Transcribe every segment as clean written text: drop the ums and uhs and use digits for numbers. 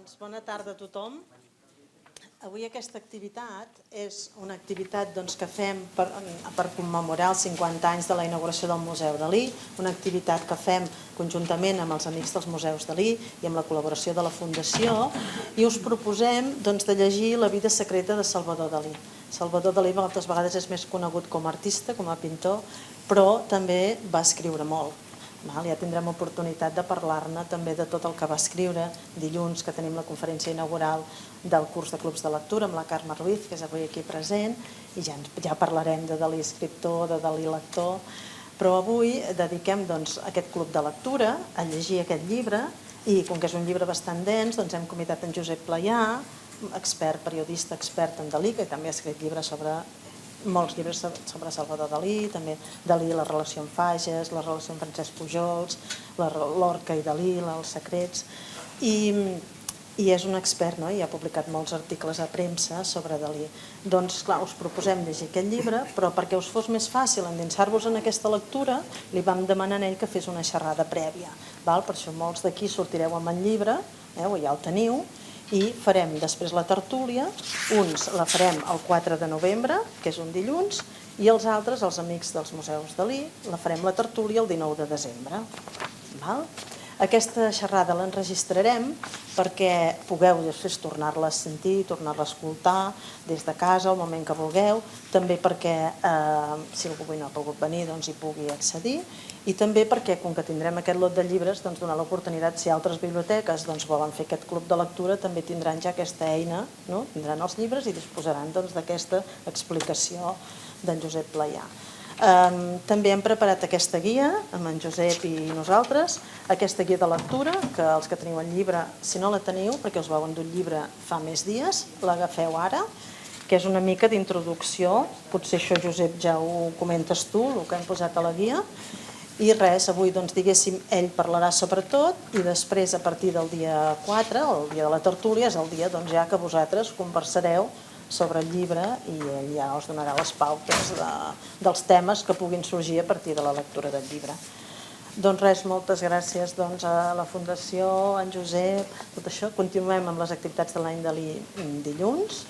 Doncs bona tarda a tothom. Avui aquesta activitat és una activitat que fem per commemorar els 50 anys de la inauguració del Museu Dalí, una activitat que fem conjuntament amb els Amics dels Museus Dalí i amb la col·laboració de la Fundació, i us proposem de llegir La vida secreta de Salvador Dalí. Salvador Dalí moltes vegades és més conegut com a artista, com a pintor, però també va escriure molt. Ja tindrem oportunitat de parlar-ne també de tot el que va escriure. Dilluns que tenim la conferència inaugural del curs de clubs de lectura amb la Carme Ruiz, que és avui aquí present, i ja parlarem de Dalí escriptor, de Dalí lector, però avui dediquem aquest club de lectura a llegir aquest llibre, i com que és un llibre bastant dens, hem convidat en Josep Playà, expert, periodista expert en Dalí, que també ha escrit molts llibres sobre Salvador Dalí, també Dalí, la relació amb Fages, la relació amb Francesc Pujols, l'Orca i Dalí, els secrets, i és un expert, i ha publicat molts articles a premsa sobre Dalí. Doncs clar, us proposem llegir aquest llibre, però perquè us fos més fàcil endinsar-vos en aquesta lectura, li vam demanar a ell que fes una xerrada prèvia. Per això molts d'aquí sortireu amb el llibre, ja el teniu, i farem després la tertúlia. Uns la farem el 4 de novembre, que és un dilluns, i els altres, els Amics dels Museus Dalí, la farem la tertúlia el 19 de desembre. Aquesta xerrada l'enregistrarem perquè pugueu després tornar-la a sentir, tornar-la a escoltar des de casa, al moment que vulgueu, també perquè si algú no ha pogut venir hi pugui accedir, i també perquè, com que tindrem aquest lot de llibres, donar l'oportunitat, si altres biblioteques volen fer aquest club de lectura, també tindran ja aquesta eina, tindran els llibres i disposaran d'aquesta explicació d'en Josep Playà. També hem preparat aquesta guia amb en Josep i nosaltres, aquesta guia de lectura, que els que teniu el llibre, si no la teniu, perquè us vau endur el llibre fa més dies, l'agafeu ara, que és una mica d'introducció. Potser això, Josep, ja ho comentes tu, el que hem posat a la guia. I res, avui, diguéssim, ell parlarà sobre tot, i després, a partir del dia 4, el dia de la tertúlia, és el dia ja que vosaltres conversareu sobre el llibre i ell ja us donarà les pautes dels temes que puguin sorgir a partir de la lectura del llibre. Doncs res, moltes gràcies a la Fundació, a en Josep, tot això. Continuem amb les activitats de l'any Dalí dilluns.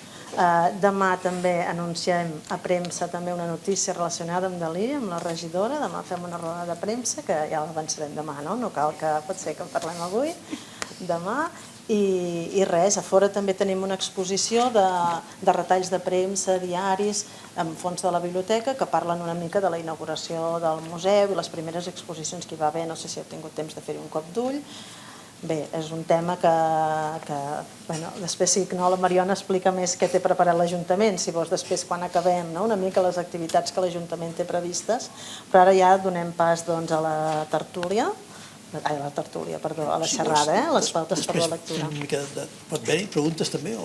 Demà també anunciem a premsa també una notícia relacionada amb Dalí, amb la regidora. Demà fem una roda de premsa, que ja l'avançarem demà, no cal que pot ser que en parlem avui, demà. I res, a fora també tenim una exposició de retalls de premsa, diaris, amb fons de la biblioteca, que parlen una mica de la inauguració del museu i les primeres exposicions que hi va haver. No sé si heu tingut temps de fer-hi un cop d'ull. Bé, és un tema que després sí que la Mariona explica més què té preparat l'Ajuntament, si vols després quan acabem una mica les activitats que l'Ajuntament té previstes, però ara ja donem pas a la tertúlia, a la xerrada, les pautes per la lectura. Pot haver-hi preguntes també?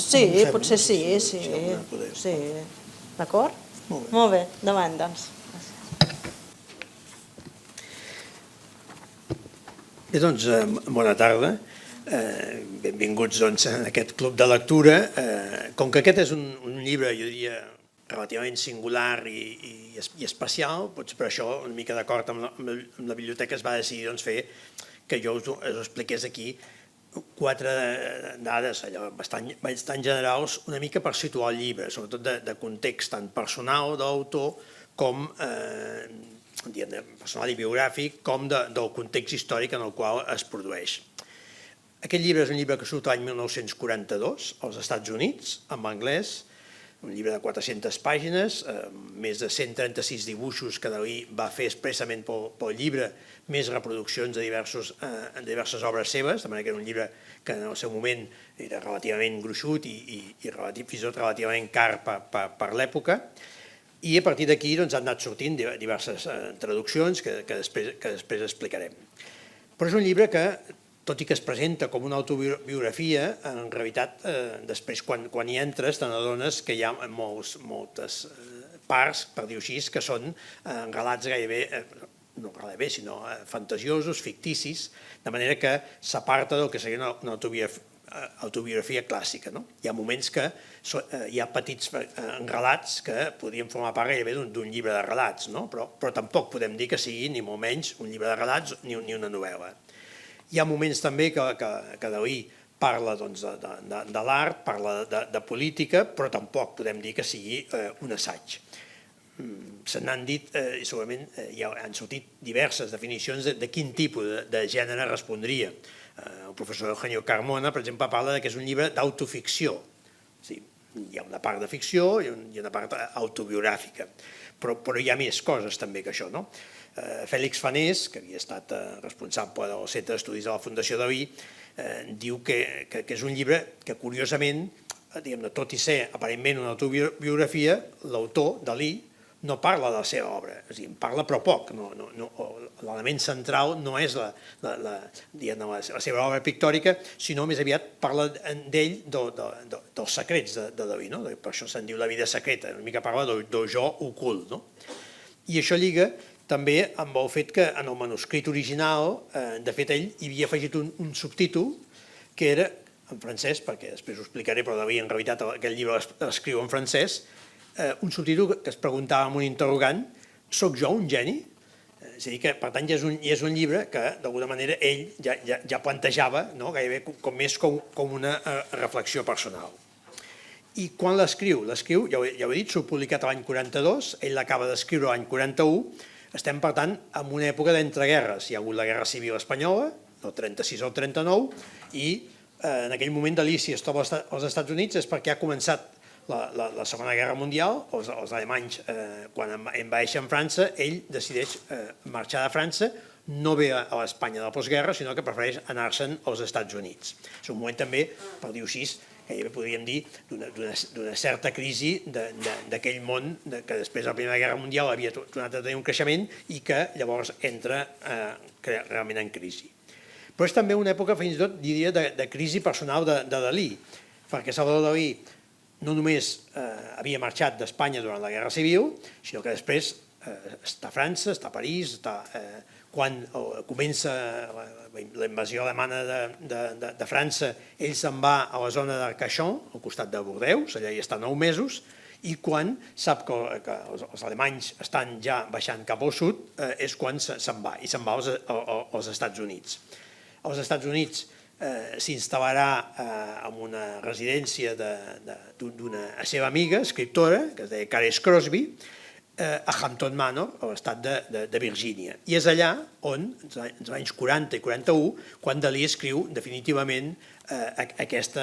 Sí, potser sí. D'acord? Molt bé, endavant, doncs. Bé, doncs, bona tarda. Benvinguts a aquest club de lectura. Com que aquest és un llibre, jo diria, relativament singular i especial, potser per això, una mica d'acord amb la biblioteca, es va decidir fer que jo us expliqués aquí 4 dades bastant generals, una mica per situar el llibre, sobretot de context tant personal de l'autor com personal i biogràfic, com del context històric en el qual es produeix. Aquest llibre és un llibre que surt l'any 1942 als Estats Units, en anglès, un llibre de 400 pàgines, més de 136 dibuixos que Dalí va fer expressament pel llibre, més reproduccions de diverses obres seves, de manera que era un llibre que en el seu moment era relativament gruixut i fins i tot relativament car per l'època. I a partir d'aquí han anat sortint diverses traduccions que després explicarem. Però és un llibre que, tot i que es presenta com una autobiografia, en realitat, després, quan hi entres, te n'adones que hi ha moltes parts, per dir-ho així, que són relats gairebé, no gairebé, sinó fantasiosos, ficticis, de manera que s'aparta del que seria una autobiografia clàssica. Hi ha moments que hi ha petits relats que podrien formar part gairebé d'un llibre de relats, però tampoc podem dir que sigui ni molt menys un llibre de relats ni una novel·la. Hi ha moments també que Dalí parla de l'art, parla de política, però tampoc podem dir que sigui un assaig. Se n'han dit, i segurament ja han sortit diverses definicions de quin tipus de gènere respondria. El professor Eugenio Carmona, per exemple, parla que és un llibre d'autoficció. Hi ha una part de ficció i una part autobiogràfica, però hi ha més coses també que això, no? Fèlix Fanés, que havia estat responsable del Centre d'Estudis de la Fundació Dalí, diu que és un llibre que, curiosament, tot i ser aparentment una autobiografia, l'autor, Dalí, no parla de la seva obra, és a dir, en parla però poc. L'element central no és la seva obra pictòrica, sinó més aviat parla d'ell, dels secrets de Dalí. Per això se'n diu La vida secreta, una mica parla del jo ocult. I això lliga també amb el fet que en el manuscrit original, de fet, ell hi havia afegit un subtítol que era en francès, perquè després ho explicaré, però Dalí en realitat aquest llibre l'escriu en francès, un subtítol que es preguntava amb un interrogant: soc jo un geni? És a dir, que per tant ja és un llibre que d'alguna manera ell ja plantejava gairebé més com una reflexió personal. I quan l'escriu? L'escriu, ja ho he dit, s'ha publicat l'any 42, ell l'acaba d'escriure l'any 41, estem per tant en una època d'entreguerres. Hi ha hagut la Guerra Civil Espanyola, del 36 al 39, i en aquell moment Dalí, si es troba als Estats Units, és perquè ha començat la Segona Guerra Mundial. Els alemanys, quan envaeixen França, ell decideix marxar de França, no ve a l'Espanya de la postguerra, sinó que prefereix anar-se'n als Estats Units. És un moment també, per dir-ho així, gairebé podríem dir, d'una certa crisi d'aquell món que després de la Primera Guerra Mundial havia tornat a tenir un creixement i que llavors entra realment en crisi. Però és també una època, fins i tot, diria, de crisi personal de Dalí, perquè Salvador Dalí no només havia marxat d'Espanya durant la Guerra Civil, sinó que després està a França, està a París, quan comença la invasió alemanya de França, ell se'n va a la zona d'Arcachon, al costat de Bordeus, allà hi està 9 mesos, i quan sap que els alemanys estan ja baixant cap al sud, és quan se'n va, i se'n va als Estats Units. Als Estats Units s'instal·larà en una residència d'una seva amiga, escriptora, que es deia Cares Crosby, a Hampton Manor, a l'estat de Virgínia. I és allà on, als anys 40 i 41, quan Dalí escriu definitivament aquest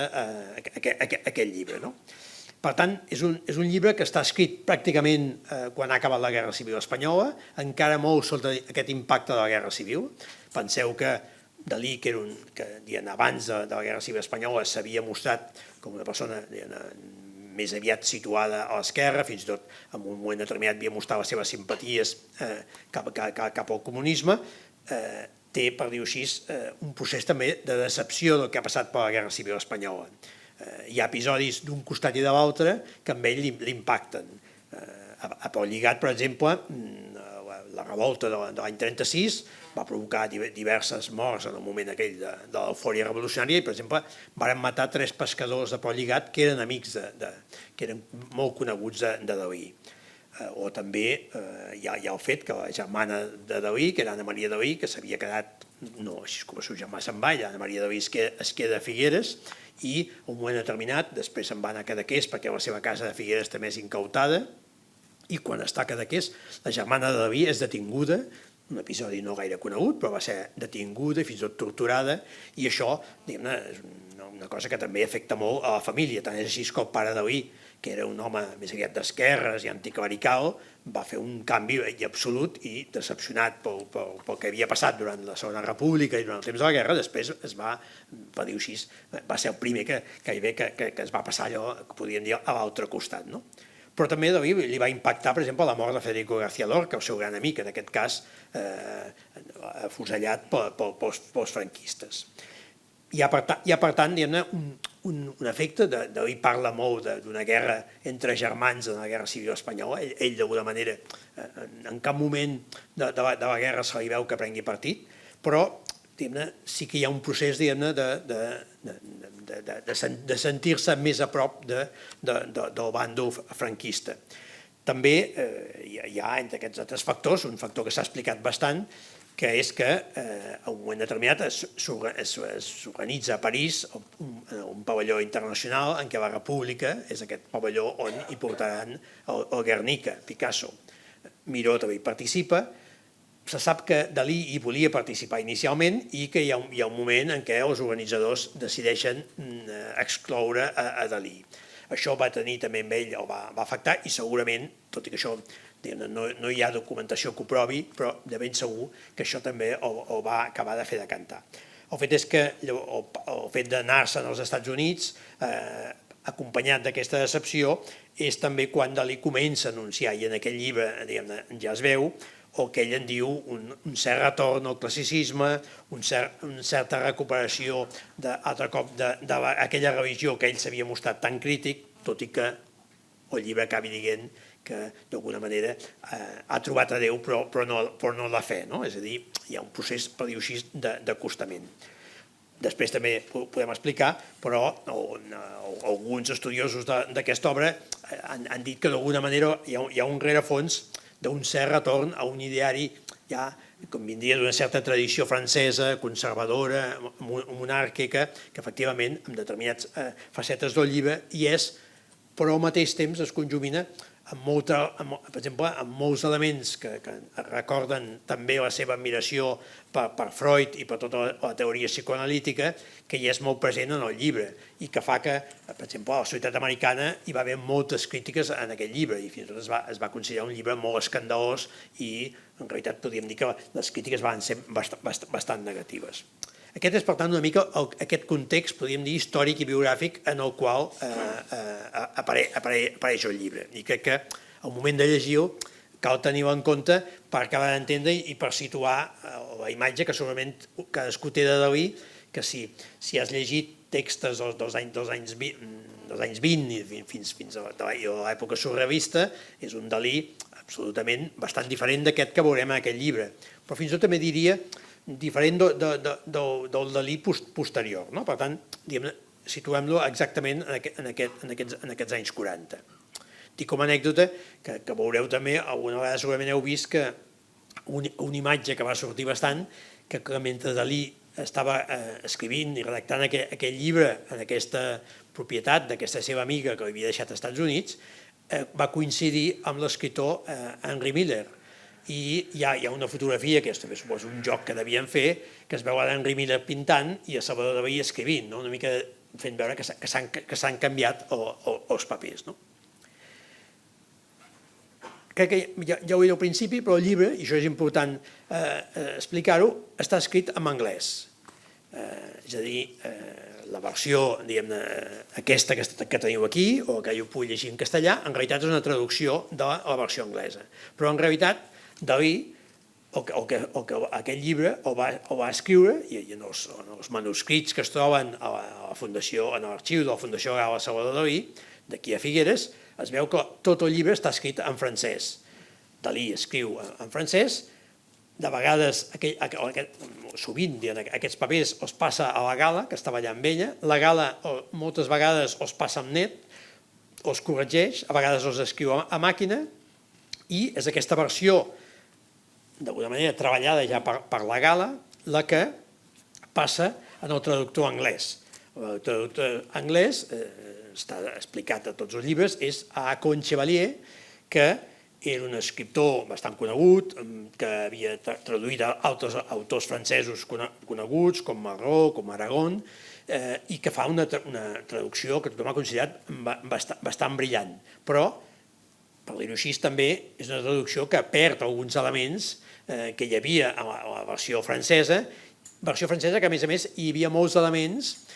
llibre. Per tant, és un llibre que està escrit pràcticament quan ha acabat la Guerra Civil Espanyola, encara molt sota aquest impacte de la Guerra Civil. Penseu que Dalí, que abans de la Guerra Civil Espanyola s'havia mostrat com una persona més aviat situada a l'esquerra, fins i tot en un moment determinat havia mostrat les seves simpaties cap al comunisme, té, per dir-ho així, un procés també de decepció del que ha passat per la Guerra Civil Espanyola. Hi ha episodis d'un costat i de l'altre que amb ell l'impacten. A Pol Lligat, per exemple, la revolta de l'any 36 va provocar diverses morts en el moment aquell de l'eufòria revolucionària i, per exemple, van matar 3 pescadors de Pol Lligat que eren amics, que eren molt coneguts de Dalí. O també hi ha el fet que la germana de Dalí, que era Anna Maria Dalí, que s'havia quedat, no així com el seu germà se'n va, Anna Maria Dalí es queda a Figueres i en un moment determinat després se'n va anar a Cadaqués perquè la seva casa de Figueres també és incautada i quan està a Cadaqués la germana de Dalí és detinguda, un episodi no gaire conegut, però va ser detinguda i fins i tot torturada, i això, diguem-ne, és una cosa que també afecta molt a la família. Tant és així que el pare Dalí, que era un home més aviat d'esquerres i anticlerical, va fer un canvi absolut i decepcionat pel que havia passat durant la Segona República i durant el temps de la guerra, després es va, per dir-ho així, va ser el primer que es va passar allò que podríem dir a l'altre costat, no? Però també Dalí li va impactar, per exemple, la mort de Federico García Lorca, el seu gran amic, en aquest cas afusellat pels franquistes. Hi ha, per tant, un efecte, Dalí parla molt d'una guerra entre germans en la Guerra Civil Espanyola, ell d'alguna manera en cap moment de la guerra se li veu que prengui partit, però sí que hi ha un procés de sentir-se més a prop del bàndol franquista. També hi ha entre aquests altres factors, un factor que s'ha explicat bastant, que és que a un moment determinat s'organitza a París un pavelló internacional en què la República és aquest pavelló on hi portaran el Guernica, Picasso. Miró també hi participa. Se sap que Dalí hi volia participar inicialment i que hi ha un moment en què els organitzadors decideixen excloure a Dalí. Això va tenir també amb ell, el va afectar i segurament, tot i que això no hi ha documentació que ho provi, però de ben segur que això també el va acabar de fer decantar. El fet és que el fet d'anar-se'n als Estats Units, acompanyat d'aquesta decepció, és també quan Dalí comença a anunciar, i en aquest llibre ja es veu, o que ell en diu un cert retorn al classicisme, una certa recuperació altre cop d'aquella religió que ell s'havia mostrat tan crític, tot i que el llibre acabi dient que d'alguna manera ha trobat a Déu però no la fe, és a dir, hi ha un procés, per dir-ho així, d'acostament. Després també ho podem explicar, però alguns estudiosos d'aquesta obra han dit que d'alguna manera hi ha un rerefons d'un cert retorn a un ideari ja, com vindria d'una certa tradició francesa, conservadora, monàrquica, que efectivament en determinats facetes del llibre hi és, però al mateix temps es conjumina per exemple, amb molts elements que recorden també la seva admiració per Freud i per tota la teoria psicoanalítica, que hi és molt present en el llibre i que fa que, per exemple, a la societat americana hi va haver moltes crítiques en aquest llibre i fins i tot es va considerar un llibre molt escandalós i en realitat podríem dir que les crítiques van ser bastant negatives. Aquest és, per tant, una mica aquest context, podríem dir, històric i biogràfic en el qual apareix el llibre. I crec que al moment de llegir-ho cal tenir-ho en compte per acabar d'entendre i per situar la imatge que segurament cadascú té de Dalí, que si has llegit textos dels anys 20 i fins a l'època surrealista, és un Dalí absolutament bastant diferent d'aquest que veurem en aquest llibre. Però fins i tot també diria diferent del Dalí posterior. Per tant, situem-lo exactament en aquests anys 40. Dic com a anècdota que veureu també, alguna vegada segurament heu vist que una imatge que va sortir bastant, que mentre Dalí estava escrivint i redactant aquest llibre en aquesta propietat d'aquesta seva amiga que l'havia deixat als Estats Units, va coincidir amb l'escriptor Henry Miller. I hi ha una fotografia, que és també suposo un joc que devien fer, que es veu a Henry Miller pintant i a Salvador Dalí escrivint, una mica fent veure que s'han canviat els papers. Crec que ja ho he dit al principi, però el llibre, i això és important explicar-ho, està escrit en anglès. És a dir, la versió aquesta que teniu aquí, o que jo puc llegir en castellà, en realitat és una traducció de la versió anglesa. Però en realitat Dalí, aquest llibre el va escriure, i en els manuscrits que es troben a la Fundació, en l'arxiu de la Fundació Gala Salvador Dalí, d'aquí a Figueres, es veu que tot el llibre està escrit en francès. Dalí escriu en francès, de vegades, sovint, aquests papers els passa a la Gala, que estava allà amb ella, la Gala moltes vegades els passa amb net, els corregeix, a vegades els escriu a màquina, i és aquesta versió d'alguna manera treballada ja per la Gala, la que passa en el traductor anglès. El traductor anglès, està explicat a tots els llibres, és A. Chevalier, que era un escriptor bastant conegut, que havia traduït altres autors francesos coneguts, com Marot, com Aragon, i que fa una traducció que tothom ha considerat bastant brillant. Però, per dir-ho així, també és una traducció que perd alguns elements que hi havia a la versió francesa que, a més, hi havia molts elements,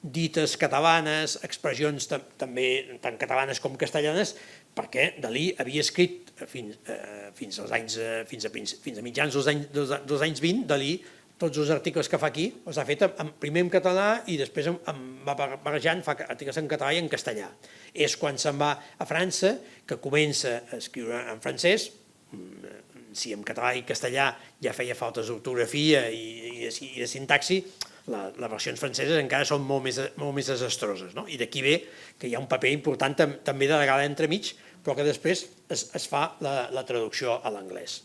dites catalanes, expressions també tant catalanes com castellanes, perquè Dalí havia escrit fins a mitjans dels anys 20, Dalí, tots els articles que fa aquí, els ha fet primer en català i després va barrejant, fa articles en català i en castellà. És quan se'n va a França que comença a escriure en francès, si en català i castellà ja feia faltes d'ortografia i de sintaxi, les versions franceses encara són molt més desastroses. I d'aquí ve que hi ha un paper important també de la Gala entremig, però que després es fa la traducció a l'anglès.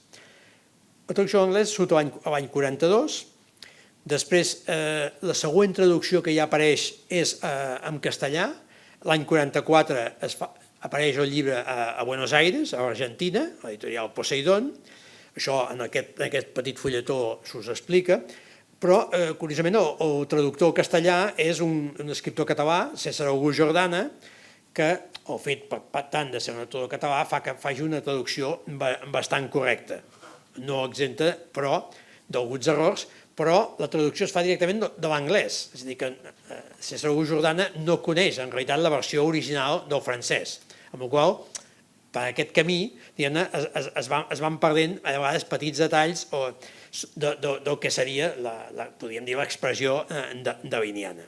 La traducció a l'anglès surt l'any 42, després la següent traducció que ja apareix és en castellà, l'any 44 apareix el llibre a Buenos Aires, a Argentina, a l'editorial Poseidon, això en aquest petit fulletó s'us explica, però curiosament el traductor castellà és un escriptor català, César August Jordana, que el fet per tant de ser un autor català fa que faci una traducció bastant correcta, no exempta però d'alguns errors, però la traducció es fa directament de l'anglès, és a dir que César August Jordana no coneix en realitat la versió original del francès, amb la qual cosa per aquest camí es van perdent a vegades petits detalls del que seria, podríem dir, l'expressió daliniana.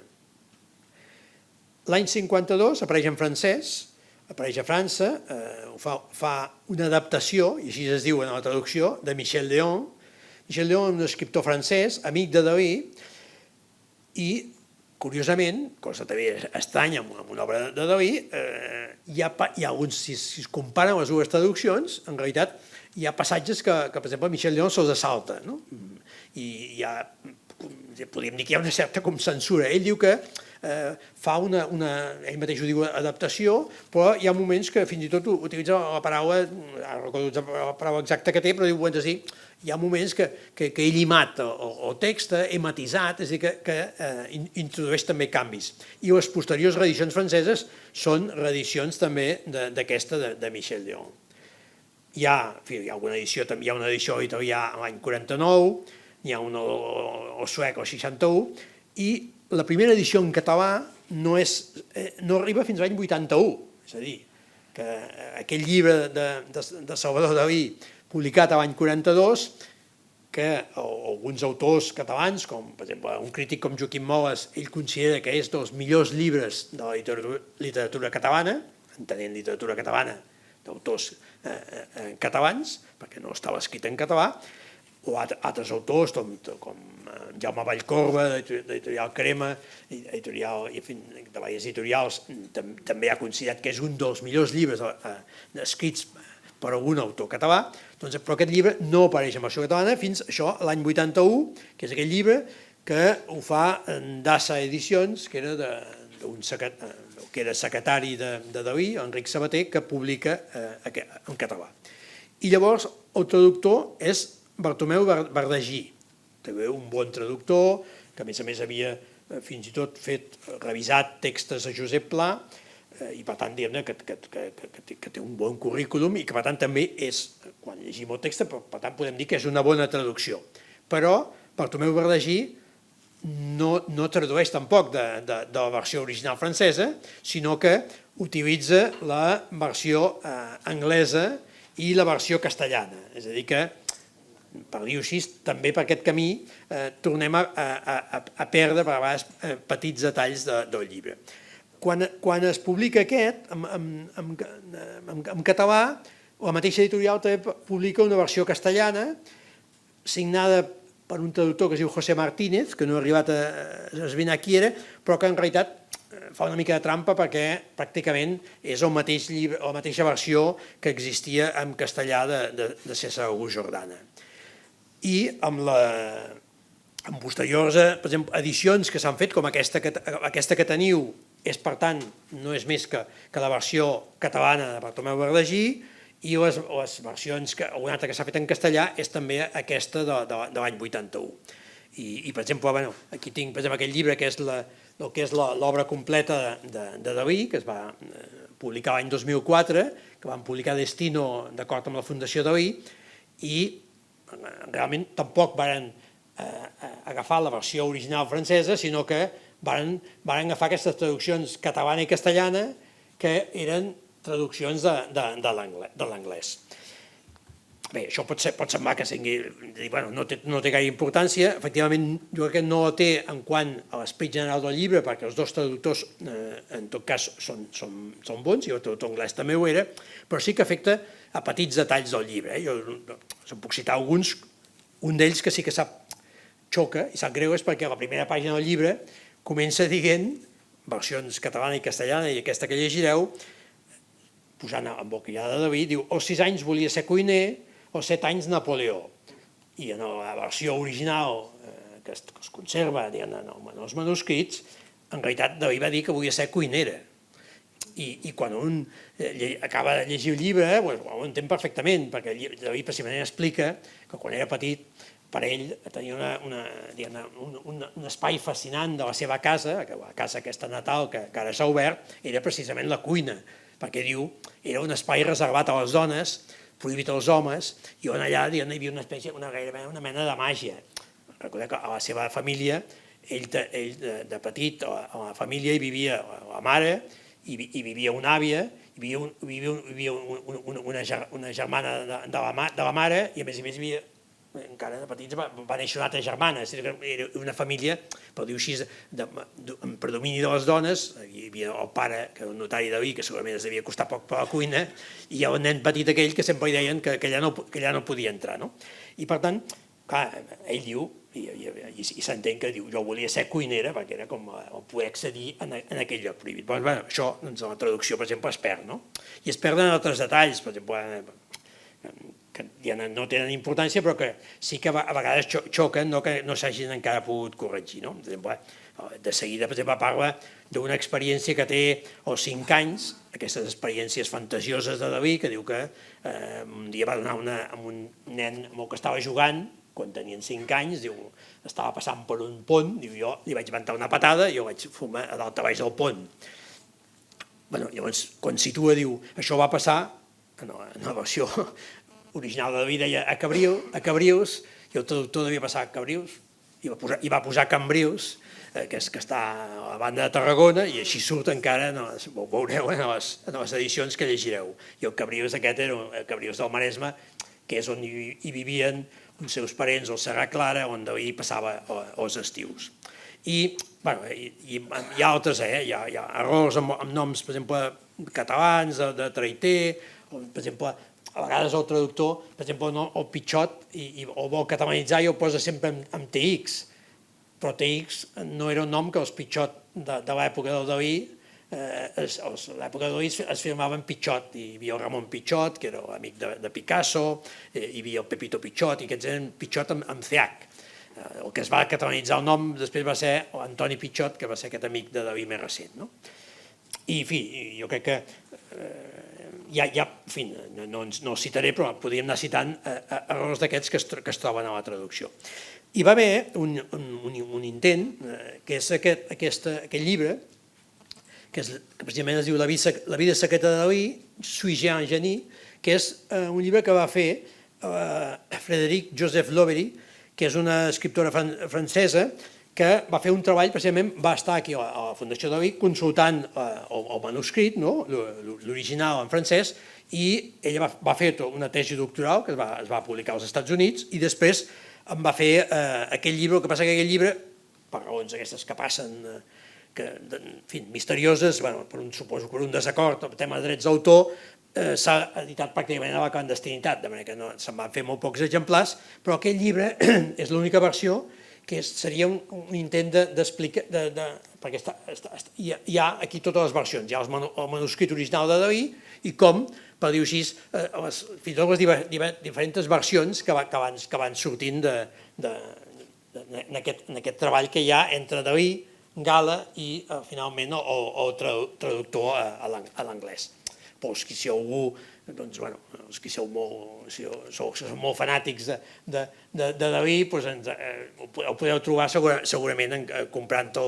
L'any 52 apareix en francès, apareix a França, fa una adaptació, i així es diu en la traducció, de Michel Léon. Michel Léon és un escriptor francès, amic de Dalí, i curiosament, cosa també estranya amb una obra de Dalí, hi ha alguns, si es comparen les dues traduccions, en realitat hi ha passatges que per exemple, Michel Léon se'ls salta, i podríem dir que hi ha una certa censura. Ell diu que fa ell mateix ho diu, adaptació, però hi ha moments que fins i tot utilitza la paraula, ara recordo la paraula exacta que té, però diu, hi ha moments que ell hi mata el text, he matisat, és a dir, que introdueix també canvis. I les posteriors reedicions franceses són reedicions també d'aquesta de Michel Léon. Hi ha alguna edició, hi ha una edició italià l'any 49, n'hi ha una al suec al 61, i la primera edició en català no arriba fins a l'any 81, és a dir, que aquell llibre de Salvador Dalí, publicat l'any 42, que alguns autors catalans, com per exemple un crític com Joaquim Moles, ell considera que és dels millors llibres de la literatura catalana, entenent literatura catalana d'autors catalans, perquè no estava escrit en català, o altres autors com Jaume Vallcorba, d'Editorial Crema, de diverses editorials, també ha considerat que és un dels millors llibres escrits per algun autor català, però aquest llibre no apareix en versió catalana fins l'any 81, que és aquell llibre que ho fa Dassa Edicions, que era secretari de Dalí, Enric Sabater, que publica en català. I llavors el traductor és Bartomeu Verdagí, també un bon traductor, que a més havia fins i tot revisat textos a Josep Pla, i per tant diguem-ne que té un bon currículum i que per tant també és, quan llegim el text, per tant podem dir que és una bona traducció. Però Bartomeu Verdagí no tradueix tampoc de la versió original francesa, sinó que utilitza la versió anglesa i la versió castellana. És a dir que, per dir-ho així, també per aquest camí tornem a perdre a vegades petits detalls del llibre. Quan es publica aquest, en català, la mateixa editorial també publica una versió castellana signada per un traductor que es diu José Martínez, que no ha arribat a esbrinar qui era, però que en realitat fa una mica de trampa perquè pràcticament és la mateixa versió que existia en castellà de César August Jordana. I amb posteriors edicions que s'han fet, com aquesta que teniu, és per tant, no és més que la versió catalana de Bartomeu Verdagí, i les versions, una altra que s'ha fet en castellà és també aquesta de l'any 81. I per exemple, aquí tinc aquell llibre que és l'obra completa de Dalí, que es va publicar l'any 2004, que van publicar Destino d'acord amb la Fundació Dalí, i realment tampoc van agafar la versió original francesa, sinó que van agafar aquestes traduccions catalana i castellana que eren traduccions de l'anglès. Bé, això pot semblar que no té gaire importància. Efectivament, jo crec que no té en quant a l'esperit general del llibre, perquè els dos traductors, en tot cas, són bons, i el traductor anglès també ho era, però sí que afecta a petits detalls del llibre. Jo se'n puc citar alguns, un d'ells que sí que xoca i sap greu és perquè la primera pàgina del llibre comença dient, versions catalana i castellana, i aquesta que llegireu, posant en boquillada de David, diu, als 6 anys volia ser cuiner, als 7 anys Napoleó. i en la versió original que es conserva en els manuscrits, en realitat Dalí va dir que volia ser cuinera. I quan un acaba de llegir el llibre, ho entén perfectament, perquè Dalí precisament explica que quan era petit, per ell, tenia un espai fascinant de la seva casa, la casa aquesta natal que ara s'ha obert, era precisament la cuina, perquè diu, era un espai reservat a les dones, prohibit als homes, i on allà hi havia gairebé una mena de màgia. Recordeu que a la seva família, ell de petit, a la família hi vivia la mare, hi vivia una àvia, hi vivia una germana de la mare, i a més hi havia, encara de petits, va néixer una altra germana. Era una família, per dir-ho així, amb predomini de les dones. Hi havia el pare, que era un notari de vi, que segurament es devia costar poc per la cuina, i hi ha el nen petit aquell que sempre li deien que allà no podia entrar. I per tant, clar, ell diu, i s'entén que diu, jo volia ser cuinera perquè era com poder accedir en aquell lloc prohibit. Això, en la traducció, per exemple, es perd, no? I es perden altres detalls, per exemple, que no tenen importància, però que sí que a vegades xoquen, que no s'hagin encara pogut corregir. Per exemple, de seguida, per exemple, parla d'una experiència que té als 5 anys, aquestes experiències fantasioses de Dalí, que diu que un dia va donar amb un nen amb el que estava jugant, quan tenien 5 anys, diu, estava passant per un pont, diu, jo li vaig inventar una patada i jo vaig fumar a dalt a baix del pont. Llavors, quan situa, diu, això va passar, en la versió original de Dalí deia a Cabrils, i el traductor devia passar a Cabrils, i va posar Cambrils, que està a la banda de Tarragona, i així surt encara, ho veureu en les edicions que llegireu. I el Cabrils aquest era el Cabrils del Maresme, que és on hi vivien els seus parents al Serra Clara, on Dalí passava els estius. I hi ha altres, hi ha errors amb noms, per exemple, catalans, de Traiter, per exemple, a vegades el traductor, per exemple, el Pitxot, o vol catalanitzar i ho posa sempre amb TX, però TX no era un nom que els Pitxot de l'època del Dalí, a l'època de Dalí es firmaven Pitxot, hi havia el Ramon Pitxot, que era amic de Picasso, hi havia el Pepito Pitxot, i aquests eren Pitxot amb CH. El que es va catalanitzar el nom després va ser Antoni Pitxot, que va ser aquest amic de Dalí més recent. I, en fi, jo crec que no els citaré, però podríem anar citant errors d'aquests que es troben a la traducció. Hi va haver un intent, que és aquest llibre, que precisament es diu La vida secreta de Dalí, Sui Jean Genie, que és un llibre que va fer Frédéric Joseph Lovery, que és una escriptora francesa, que va fer un treball, precisament va estar aquí a la Fundació Dalí consultant el manuscrit, l'original en francès, i ella va fer una tesi doctoral que es va publicar als Estats Units i després en va fer aquell llibre. El que passa que aquell llibre, per raons aquestes que passen, misterioses, suposo que per un desacord amb el tema de drets d'autor, s'ha editat pràcticament a la clandestinitat, de manera que se'n van fer molt pocs exemplars, però aquell llibre és l'única versió que seria un intent d'explicar, perquè hi ha aquí totes les versions, hi ha el manuscrit original de Dalí i com, per dir-ho així, fins i tot les diferents versions que van sortint en aquest treball que hi ha entre Dalí, Gala i finalment el traductor a l'anglès. Però si algú, els que sou molt fanàtics de Dalí, el podeu trobar segurament comprant-ho,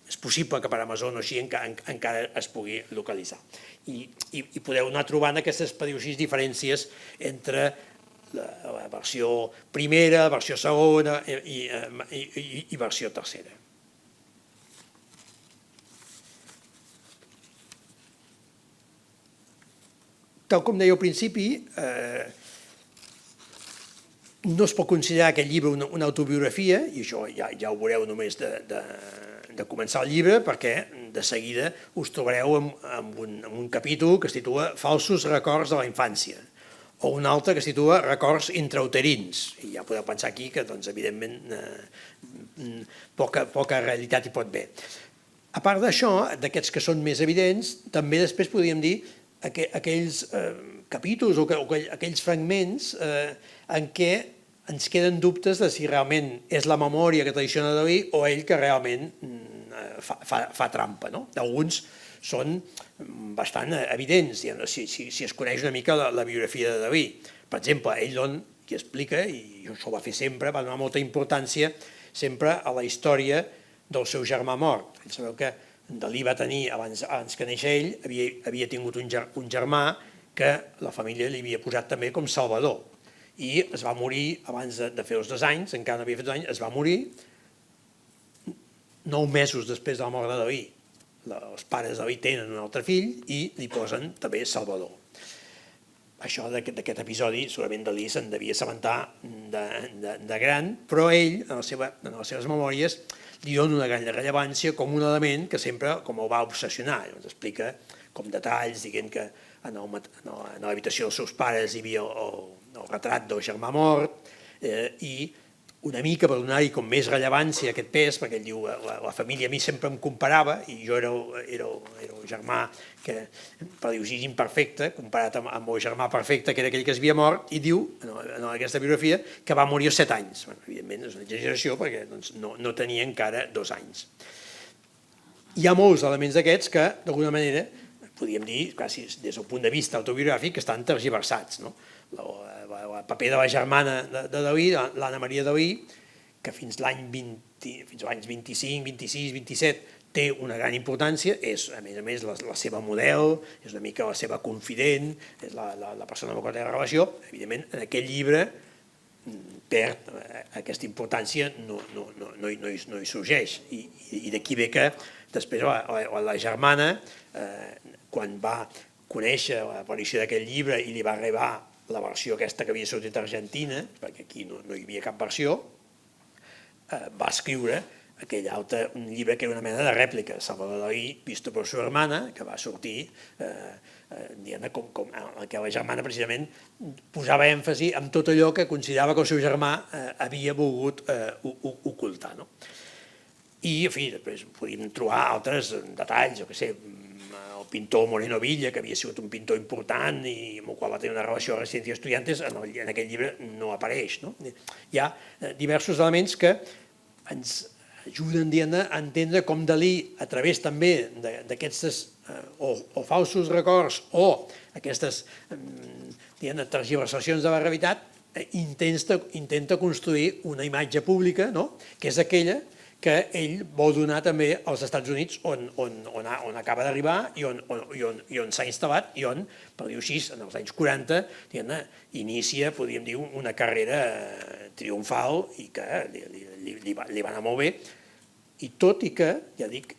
és possible que per Amazon o així encara es pugui localitzar. I podeu anar trobant aquestes diferències entre la versió primera, versió segona i versió tercera. Tal com deia al principi, no es pot considerar aquest llibre una autobiografia, i això ja ho veureu només de començar el llibre, perquè de seguida us trobareu amb un capítol que es titula Falsos records de la infància, o un altre que es titula Records intrauterins, i ja podeu pensar aquí que, evidentment, poca realitat hi pot haver. A part d'això, d'aquests que són més evidents, també després podríem dir aquells capítols o aquells fragments en què ens queden dubtes de si realment és la memòria que traiciona Dalí o ell que realment fa trampa. Alguns són bastant evidents, si es coneix una mica la biografia de Dalí. Per exemple, ell qui explica, i això ho va fer sempre, va donar molta importància sempre a la història del seu germà mort. Sabeu que Dalí va tenir, abans que néixer ell, havia tingut un germà que la família li havia posat també com Salvador. I es va morir abans de fer els 2 anys, encara no havia fet 2 anys, es va morir 9 mesos després de la mort de Dalí. Els pares de Dalí tenen un altre fill i li posen també Salvador. Això d'aquest episodi, segurament Dalí se'n devia assabentar de gran, però ell, en les seves memòries, li dona una gran rellevància com un element que sempre com el va obsessionar. Ens explica com detalls, dient que a l'habitació dels seus pares hi havia el retrat del germà mort i una mica per donar-hi com més rellevància a aquest pes, perquè ell diu la família a mi sempre em comparava i jo era el germà que, per dir-ho així, imperfecte, comparat amb el germà perfecte, que era aquell que es havia mort, i diu, en aquesta biografia, que va morir als 7 anys. Evidentment, és una exageració perquè no tenia encara 2 anys. Hi ha molts elements d'aquests que, d'alguna manera, podríem dir, quasi des del punt de vista autobiogràfic, que estan tergiversats. El paper de la germana de Dalí, l'Anna Maria Dalí, que fins als anys 25, 26, 27 té una gran importància, és a més la seva model, és una mica la seva confident, és la persona amb la qual té la relació. Evidentment, en aquest llibre perd aquesta importància, no hi sorgeix. I d'aquí ve que després la germana, quan va conèixer l'aparició d'aquest llibre i li va arribar la versió aquesta que havia sortit a Argentina, perquè aquí no hi havia cap versió, va escriure un llibre que era una mena de rèplica, Salvador Dalí, visto por su hermana, que va sortir, com que la germana precisament posava èmfasi en tot allò que considerava que el seu germà havia volgut ocultar. I, en fi, després podíem trobar altres detalls, jo què sé, el pintor Moreno Villa, que havia sigut un pintor important i amb el qual va tenir una relació a Residencia de Estudiantes, en aquest llibre no apareix. Hi ha diversos elements que ens ajuden a entendre com Dalí, a través també d'aquests o falsos records o aquestes tergiversacions de la realitat, intenta construir una imatge pública, que és aquella que ell vol donar també als Estats Units on acaba d'arribar i on s'ha instal·lat i on, per dir-ho així, en els anys 40 inicia, podríem dir, una carrera triomfal i que li va anar molt bé. I tot i que, ja dic,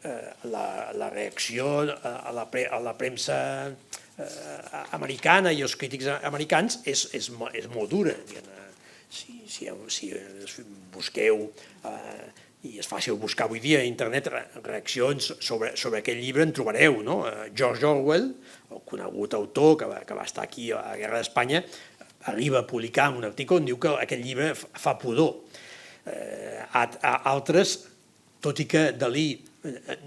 la reacció a la premsa americana i els crítics americans és molt dura. Si busqueu, i és fàcil buscar avui dia a internet reaccions sobre aquest llibre, en trobareu. George Orwell, el conegut autor que va estar aquí a la Guerra d'Espanya, arriba a publicar un article on diu que aquest llibre fa pudor. Altres, tot i que Dalí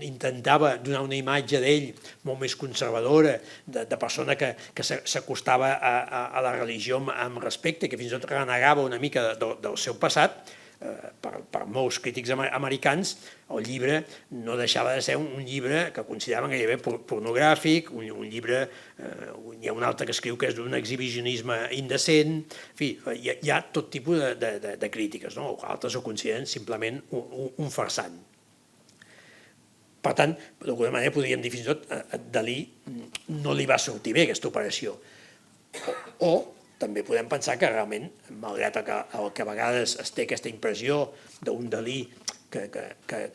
intentava donar una imatge d'ell molt més conservadora, de persona que s'acostava a la religió amb respecte, que fins i tot renegava una mica del seu passat, per molts crítics americans, el llibre no deixava de ser un llibre que consideraven gairebé pornogràfic, un llibre, hi ha un altre que escriu que és d'un exhibicionisme indecent, en fi, hi ha tot tipus de crítiques, altres ho consideren simplement un farsant. Per tant, d'alguna manera podríem dir fins i tot a Dalí no li va sortir bé aquesta operació. O també podem pensar que realment, malgrat que a vegades es té aquesta impressió d'un Dalí que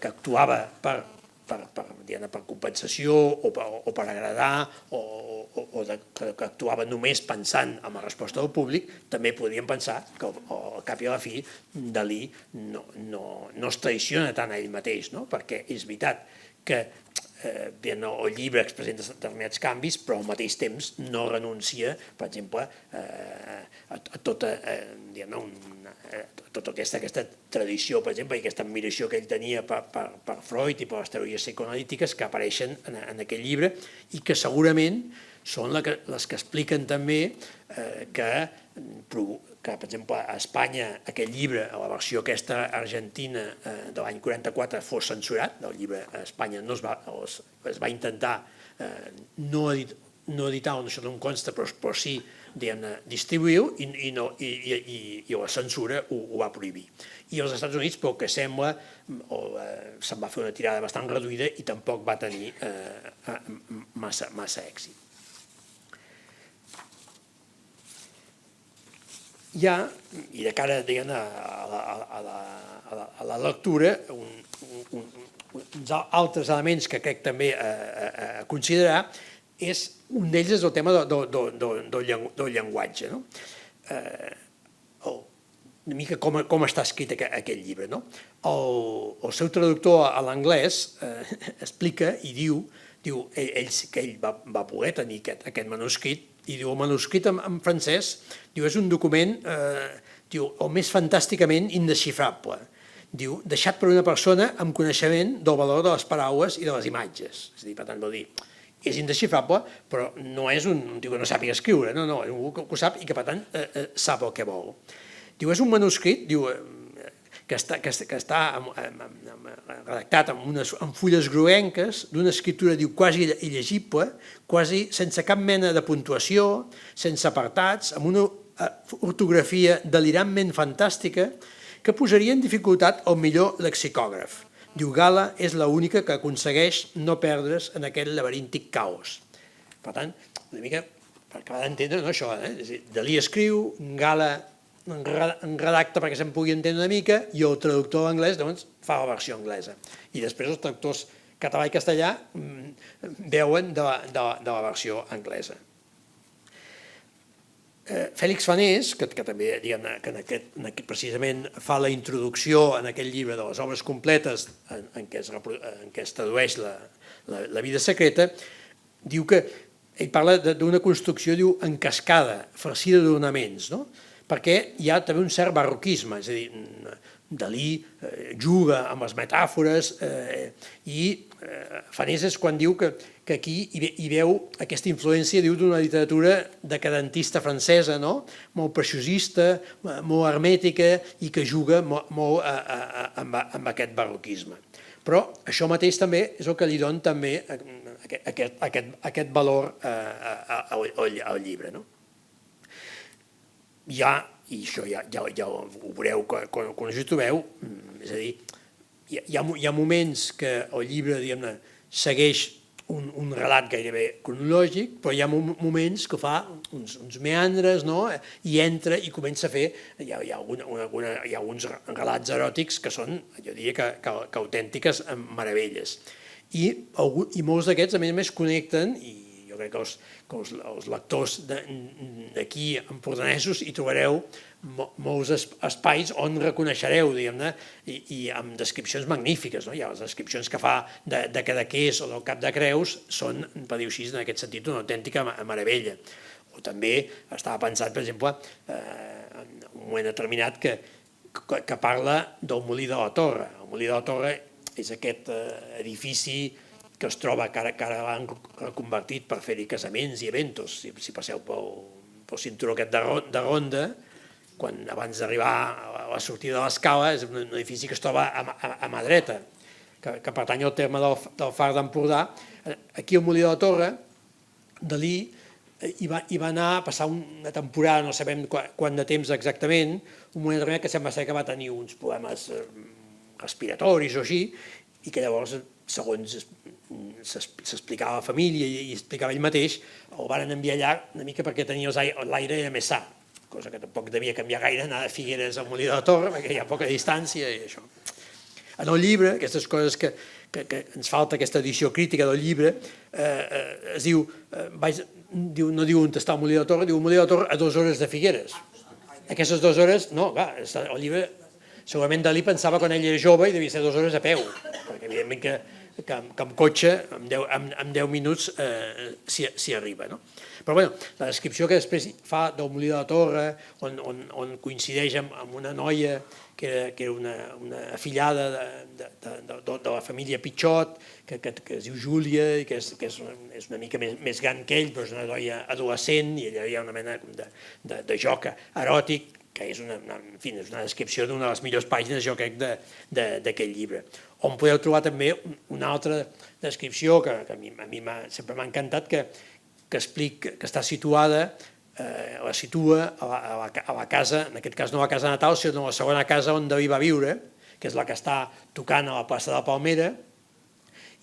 actuava per compensació o per agradar o que actuava només pensant en la resposta del públic, també podríem pensar que al cap i a la fi Dalí no es traiciona tant a ell mateix, perquè és veritat que el llibre expressa determinats canvis, però al mateix temps no renuncia, per exemple, a tota aquesta tradició, per exemple, i aquesta admiració que ell tenia per Freud i per les teories psicoanalítiques que apareixen en aquest llibre i que segurament són les que expliquen també que per exemple, a Espanya aquest llibre, a la versió aquesta argentina de l'any 44, fos censurat. El llibre a Espanya es va intentar no editar, on això no em consta, però sí distribuir-ho, i la censura ho va prohibir. I als Estats Units, pel que sembla, se'n va fer una tirada bastant reduïda i tampoc va tenir massa èxit. Ja, i de cara a la lectura, uns altres elements que crec també a considerar, un d'ells és el tema del llenguatge. Una mica com està escrit aquest llibre. El seu traductor a l'anglès explica i diu que ell va poder tenir aquest manuscrit, i diu el manuscrit en francès és un document el més fantàsticament indesxifrable. Diu, deixat per una persona amb coneixement del valor de les paraules i de les imatges. És a dir, per tant, vol dir, és indesxifrable, però no és un tio que no sàpiga escriure, no, és un que ho sap i que, per tant, sap el que vol. Diu, és un manuscrit, diu, que està redactat amb fulles groguenques, d'una escriptura, diu, quasi il·legible, quasi sense cap mena de puntuació, sense apartats, amb una ortografia delirantment fantàstica que posaria en dificultat el millor lexicògraf. Diu, Gala és l'única que aconsegueix no perdre's en aquest laberíntic caos. Per tant, una mica, per acabar d'entendre això, Dalí escriu, Gala en redacta perquè se'n pugui entendre una mica, i el traductor anglès fa la versió anglesa. I després els traductors català i castellà veuen de la versió anglesa. Fèlix Fanés, que també precisament fa la introducció en aquest llibre de les obres completes en què es tradueix la vida secreta, diu que ell parla d'una construcció en cascada, farcida d'ornaments, perquè hi ha també un cert barroquisme, és a dir, Dalí juga amb les metàfores i Fanés és quan diu que aquí hi veu aquesta influència d'una literatura decadentista francesa, molt preciosista, molt hermètica i que juga molt amb aquest barroquisme. Però això mateix també és el que li dona també aquest valor al llibre. I això ja ho veureu quan us hi trobeu, és a dir, hi ha moments que el llibre segueix un relat gairebé cronològic, però hi ha moments que fa uns meandres i entra i comença a fer, hi ha alguns relats eròtics que són, jo diria que autèntiques meravelles. I molts d'aquests a més connecten, i jo crec que els lectors d'aquí empordanesos hi trobareu molts espais on reconeixereu, i amb descripcions magnífiques. Hi ha les descripcions que fa de Cadaqués o del Cap de Creus, són, per dir-ho així, en aquest sentit, una autèntica meravella. O també estava pensat, per exemple, en un moment determinat que parla del Molí de la Torre. El Molí de la Torre és aquest edifici que es troba que ara l'han reconvertit per fer-hi casaments i eventos. Si passeu pel cinturó aquest de Ronda, abans d'arribar a la sortida de l'escala, és un edifici que es troba a mà dreta, que pertany al terme del Far d'Empordà. Aquí al Molí de la Torre, Dalí hi va anar a passar una temporada, no sabem quant de temps exactament, un moment determinat que sembla ser que va tenir uns problemes respiratoris o així, i que llavors, segons s'explicava a la família i explicava ell mateix, el van enviar allà una mica perquè tenia l'aire més sa, cosa que tampoc devia canviar gaire, anar de Figueres al Molí de la Torre, perquè hi ha poca distància i això. En el llibre, aquestes coses que ens falta, aquesta edició crítica del llibre, es diu, no diu on està el Molí de la Torre, diu el Molí de la Torre a 2 hores de Figueres. Aquestes 2 hores, no, clar, el llibre, segurament Dalí pensava quan ell era jove i devia ser 2 hores a peu, perquè evidentment que amb cotxe, en 10 minuts s'hi arriba. Però bé, la descripció que després fa del Molí de la Torre, on coincideix amb una noia que era una afillada de la família Pitxot, que es diu Júlia, i que és una mica més gran que ell, però és una noia adolescent, i allà hi ha una mena de joc eròtic que és una descripció d'una de les millors pàgines, jo crec, d'aquest llibre. On podeu trobar també una altra descripció que a mi sempre m'ha encantat, que està situada, la situa a la casa, en aquest cas no la casa natal, sinó la segona casa on Dalí va viure, que és la que està tocant a la plaça de la Palmera,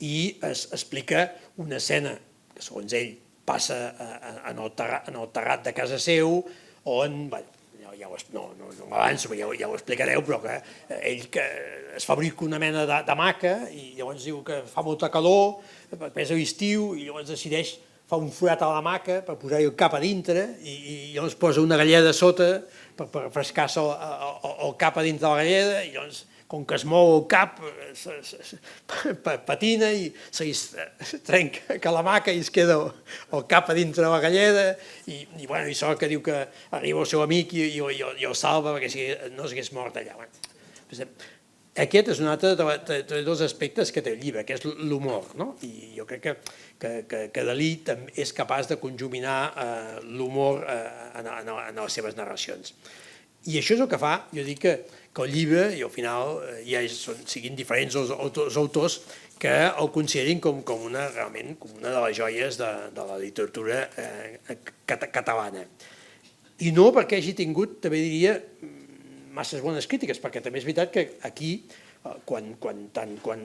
i es explica una escena que, segons ell, passa en el terrat de casa seu, on, no m'avanço, ja ho explicareu, però que ell es fabrica una mena d'hamaca i llavors diu que fa molta calor, després a l'estiu, i llavors decideix fa un forat a l'hamaca per posar-hi el cap a dintre i llavors posa una galleda a sota per refrescar-se el cap a dintre de la galleda i llavors, com que es mou el cap, patina i se trenca l'hamaca i es queda el cap a dintre de la galleda i sort que diu que arriba el seu amic i el salva perquè no s'hagués mort allà. Aquest és un altre dels aspectes que té el llibre, que és l'humor, i jo crec que Dalí és capaç de conjuminar l'humor en les seves narracions. I això és el que fa, jo dic que el llibre, i al final ja siguin diferents els autors, que el considerin com una de les joies de la literatura catalana. I no perquè hagi tingut, també diria, masses bones crítiques, perquè també és veritat que aquí, quan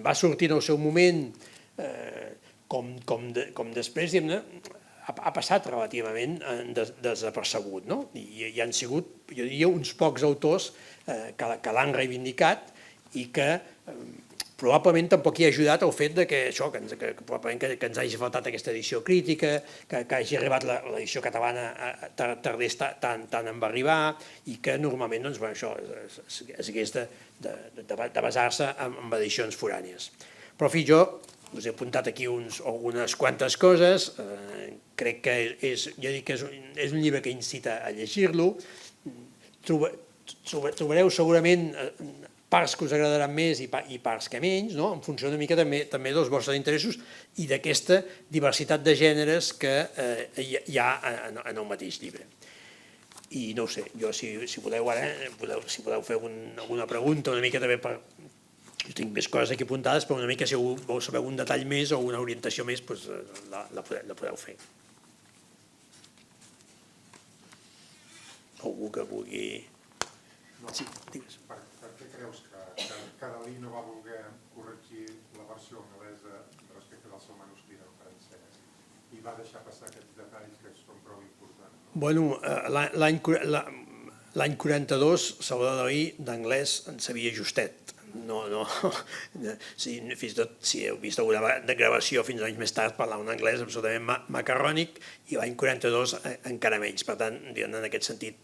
va sortir en el seu moment, com després, diguem-ne, ha passat relativament desapercebut. I hi han sigut, jo diria, uns pocs autors que l'han reivindicat i que probablement tampoc hi ha ajudat el fet que ens hagi faltat aquesta edició crítica, que hagi arribat l'edició catalana tardés tant en va arribar i que normalment això s'hagués de basar-se en edicions forànies. Però, en fi, jo us he apuntat aquí algunes quantes coses, crec que és un llibre que incita a llegir-lo, trobareu segurament parts que us agradaran més i parts que menys, en funció una mica també dels vostres interessos i d'aquesta diversitat de gèneres que hi ha en el mateix llibre. I no ho sé, jo si voleu ara, si voleu fer alguna pregunta una mica també per... Jo tinc més coses aquí apuntades, però una mica si voleu saber un detall més o una orientació més, la podeu fer. Algú que vulgui... Sí, digues. Per què creus que Dalí no va voler corregir la versió anglesa respecte del seu manuscrit en francès i va deixar passar aquests detalls que són prou importants? Bueno, l'any 42, Salvador Dalí d'anglès en sabia justet. Fins i tot, si heu vist alguna gravació fins anys més tard, parlava un anglès absolutament macarrònic i l'any 42 encara menys. Per tant, en aquest sentit,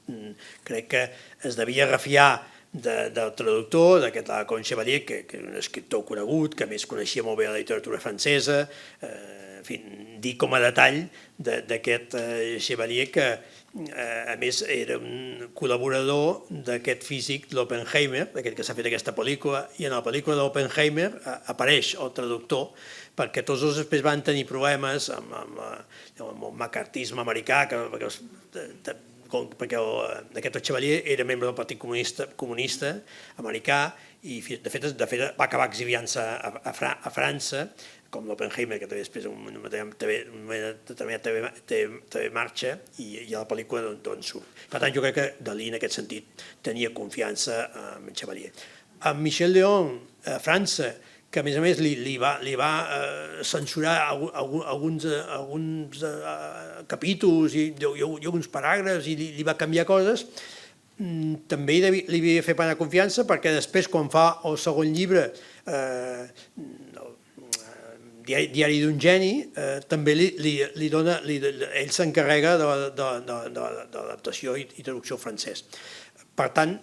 crec que es devia refiar del traductor, d'aquest Lacan Chevalier, que és un escriptor conegut, que a més coneixia molt bé la literatura francesa, en fi, dir com a detall d'aquest Chevalier que a més era un col·laborador d'aquest físic, l'Oppenheimer, d'aquest que s'ha fet aquesta pel·lícula, i en la pel·lícula d'Oppenheimer apareix el traductor perquè tots dos després van tenir problemes amb el macartisme americà, perquè aquest Chevalier era membre del Partit Comunista americà i de fet va acabar exiliant-se a França, com l'Oppenheimer, que també després també marxa i a la pel·lícula d'on surt. Per tant, jo crec que Dalí en aquest sentit tenia confiança en Chevalier. En Michel Léon, a França, que a més li va censurar alguns capítols i alguns paràgrafs i li va canviar coses, també li havia fet plena confiança perquè després, quan fa el segon llibre, Diari d'un geni, també li dona, ell s'encarrega de l'adaptació i traducció al francès. Per tant,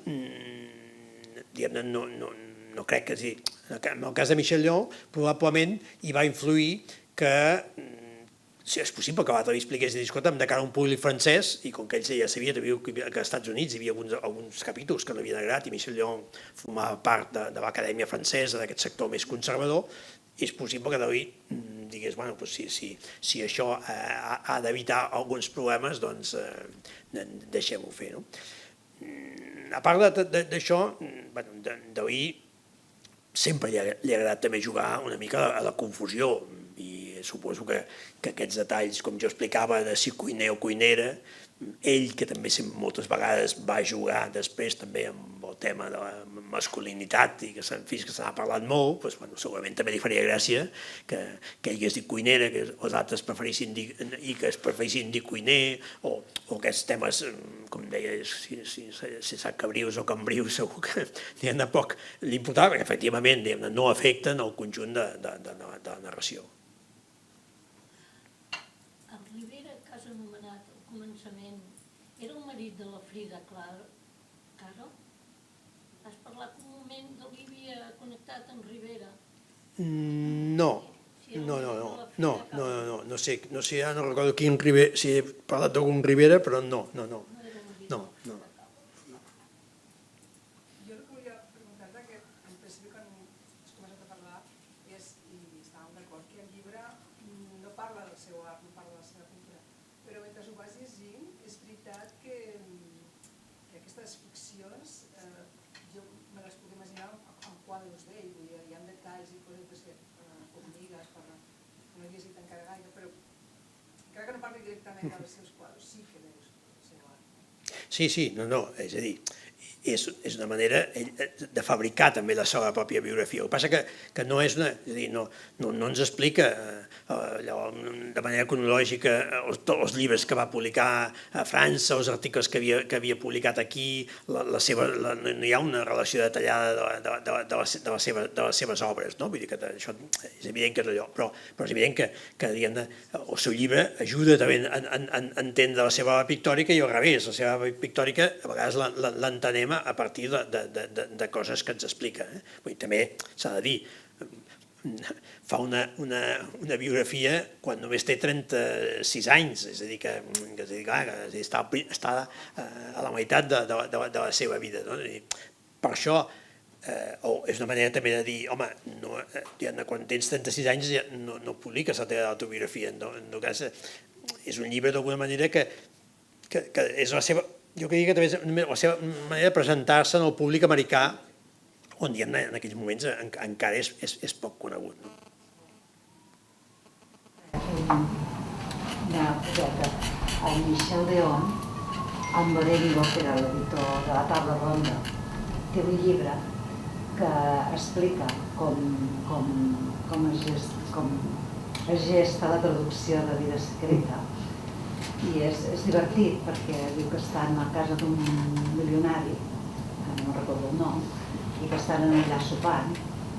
no crec que sí. En el cas de Michel Léon, probablement hi va influir que, si és possible que l'altre li expliqués i escolta'm, de cara a un públic francès, i com que ell ja sabia que als Estats Units hi havia alguns capítols que no havien agradat i Michel Léon formava part de l'acadèmia francesa, d'aquest sector més conservador, és possible que Dalí digués, bueno, si això ha d'evitar alguns problemes, doncs deixem-ho fer. a part d'això, Dalí sempre li ha agradat també jugar una mica a la confusió, i suposo que aquests detalls, com jo explicava, de si cuiner o cuinera, ell, que també moltes vegades va jugar després també amb el tema de la masculinitat i que se n'ha parlat molt, segurament també li faria gràcia que ell hagués dit cuinera, que els altres preferissin dir cuiner, o aquests temes, com deia, si sap cabrius o cambrius, segur que n'hi ha poc l'important, perquè efectivament no afecten el conjunt de la narració. El Rivera, que has anomenat al començament, era el marit de la Frida Kahlo? Has parlat un moment de Líbia connectat amb Rivera? No sé, ara no recordo quin Rivera, si he parlat d'algun Rivera, però no. Jo el que volia preguntar-te, que en principi quan has començat a parlar, i estàvem d'acord que el llibre no parla del seu art, no parla de la seva cultura, però mentre ho vas llegint, és veritat que aquestes ficcions jo me les puc imaginar en quadros d'ell, vull dir, hi ha detalls i coses que formigues, no he llegit encara gaire, però encara que no parli directament dels seus quadros, sí que veus el seu art. Sí, és a dir, és una manera de fabricar també la seva pròpia biografia. El que passa que no és una... És a dir, no ens explica de manera cronològica els llibres que va publicar a França, els articles que havia publicat aquí, no hi ha una relació detallada de les seves obres, no? Vull dir que això és evident que és allò, però és evident que el seu llibre ajuda també a entendre la seva pictòrica i al revés, la seva pictòrica a vegades l'entenem a partir de coses que ens explica. Vull dir, també s'ha de dir, fa una biografia quan només té 36 anys, és a dir, que està a la meitat de la seva vida. Per això és una manera també de dir, home, quan tens 36 anys no publiques la teva autobiografia, en tot cas és un llibre d'alguna manera que és la seva, jo diria que també és la seva manera de presentar-se en el públic americà, on en aquells moments encara és poc conegut. El Michel León, el Lorengo, que era l'editor de la Taula Ronda, té un llibre que explica com es gesta la traducció de Vida secreta, i és divertit perquè diu que estan a casa d'un milionari, que no recordo el nom, i que estan allà sopant,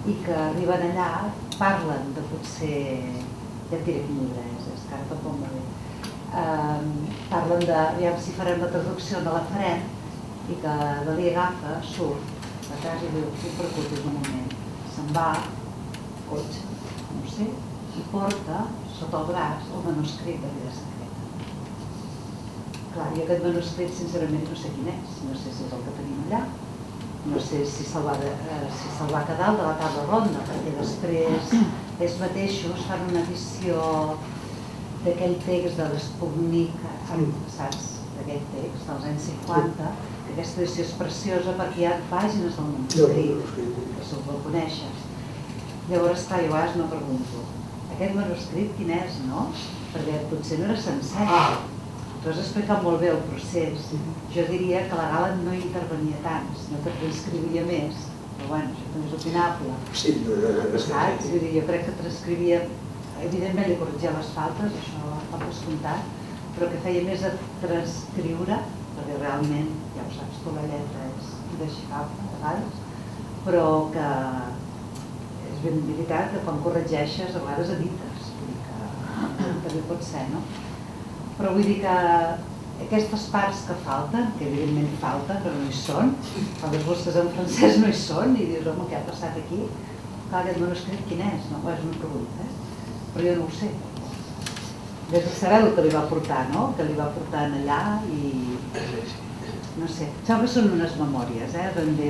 i que arriben allà, parlen de potser, ja et diré quin llibre és que ara tampoc va bé, parlen de, aviam si farem la traducció, no la farem, i que Dalí agafa, surt a casa i diu, percutis un moment, se'n va, cotxe, no sé, i porta sota el braç el manuscrit de Vida secreta. Clar, i aquest manuscrit sincerament no sé quin és, no sé si és el que tenim allà, no sé si se'l va quedar de la Taula Ronda, perquè després ells mateixos fan una edició d'aquell text de l'Espúgnic, saps? D'aquell text dels anys 50, que aquesta edició és preciosa perquè hi ha pàgines del manuscrit, que se'l coneixes. Llavors, clar, jo a vegades no pregunto, aquest manuscrit quin és, no? Perquè potser no era sencer. Tu has explicat molt bé el procés. Jo diria que la Gala no intervenia tant, sinó que transcrivia més, però bueno, això també és opinable. Saps? Jo crec que transcrivia, evidentment li corregia les faltes, això per descomptat, però que feia més a transcriure, perquè realment, ja ho saps, tu la lletra és indesxifrable a vegades, però que és ben veritat que quan corregeixes a vegades edites, vull dir que també pot ser, no? Però vull dir que aquestes parts que falten, que evidentment falten, però no hi són, quan les busques en francès no hi són, i dius, home, què ha passat aquí? Clar, aquest manuscrit quin és? No? És una pregunta, però jo no ho sé. Des de saber el que li va portar, no? Que li va portar allà i... no sé, sembla que són unes memòries, ben bé.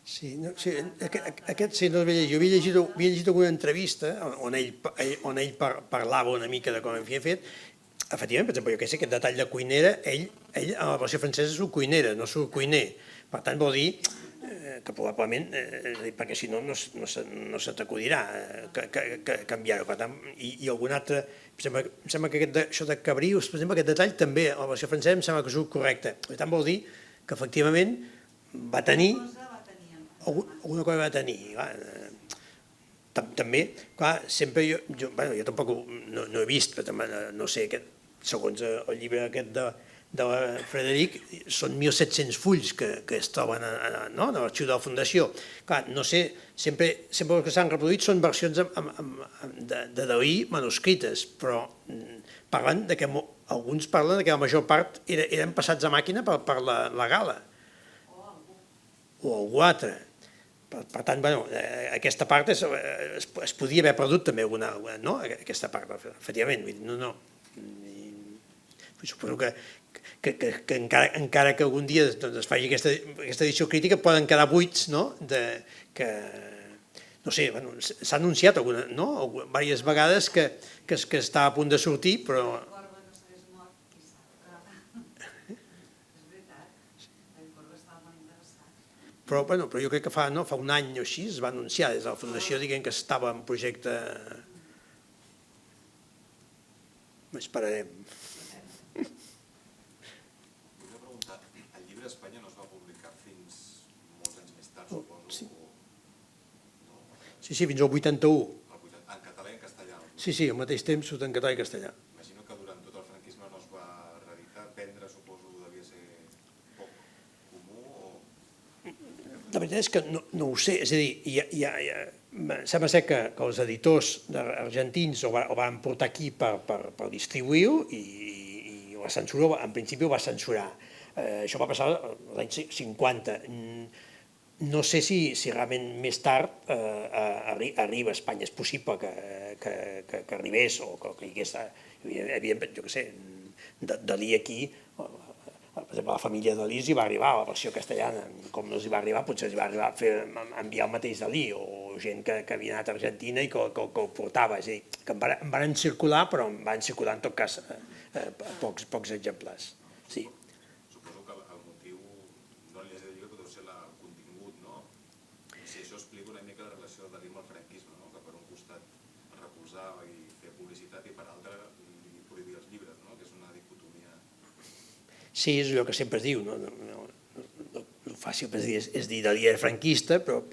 Sí, aquest sí, no l'havia llegit. Jo havia llegit alguna entrevista on ell parlava una mica de com havia fet. efectivament, per exemple, jo que sé, aquest detall de cuinera, ell a la versió francesa surt cuinera, no surt cuiner. Per tant, vol dir que probablement, perquè si no, no se t'acudirà canviar-ho. Per tant, i algun altre, em sembla que això de Cabrius, per exemple, aquest detall també a la versió francesa em sembla que surt correcte. Per tant, vol dir que efectivament va tenir, alguna cosa va tenir. També, clar, sempre jo tampoc no he vist, però no sé, segons el llibre aquest de Frederic, són 1.700 fulls que es troben a l'arxiu de la Fundació. Clar, no sé, sempre els que s'han reproduït són versions de Dalí manuscrites, però parlen de que alguns parlen que la major part eren passats a màquina per la Gala. O algú altre. Per tant, aquesta part es podia haver perdut també alguna, no? Aquesta part, efectivament. No. Suposo que encara que algun dia es faci aquesta edició crítica poden quedar buits, no? No sé, s'ha anunciat diverses vegades que està a punt de sortir, però... Però jo crec que fa un any o així es va anunciar des de la Fundació dient que estava en projecte... Esperarem. Volia preguntar, el llibre a Espanya no es va publicar fins molts anys més tard, suposo? Sí, fins al 81. En català i en castellà? Sí, al mateix temps surt en català i castellà. Imagino que durant tot el franquisme no es va reeditar. Vendre, suposo, devia ser poc comú o... La veritat és que no ho sé, és a dir, sembla ser que els editors argentins ho van portar aquí per distribuir-ho i la censura, en principi, ho va censurar. Això va passar als anys 50. No sé si realment més tard arriba a Espanya. És possible que arribés o que hi hagués, evidentment, jo què sé, Dalí aquí, per exemple, la família Dalí hi va arribar a la versió castellana. Com no els hi va arribar, potser els hi va arribar a enviar el mateix Dalí o gent que havia anat a Argentina i que ho portava. És a dir, que en van circular, però en van circular en tot cas pocs exemplars. Sí. Suposo que el motiu, no li has de dir que deu ser el contingut, no? I si això explica una mica la relació de Dalí amb el franquisme, no? Que per un costat recolzava i feia publicitat i per altre li prohibia els llibres, no? Que és una dicotomia. Sí, és allò que sempre es diu, el fàcil és dir Dalí era franquista, però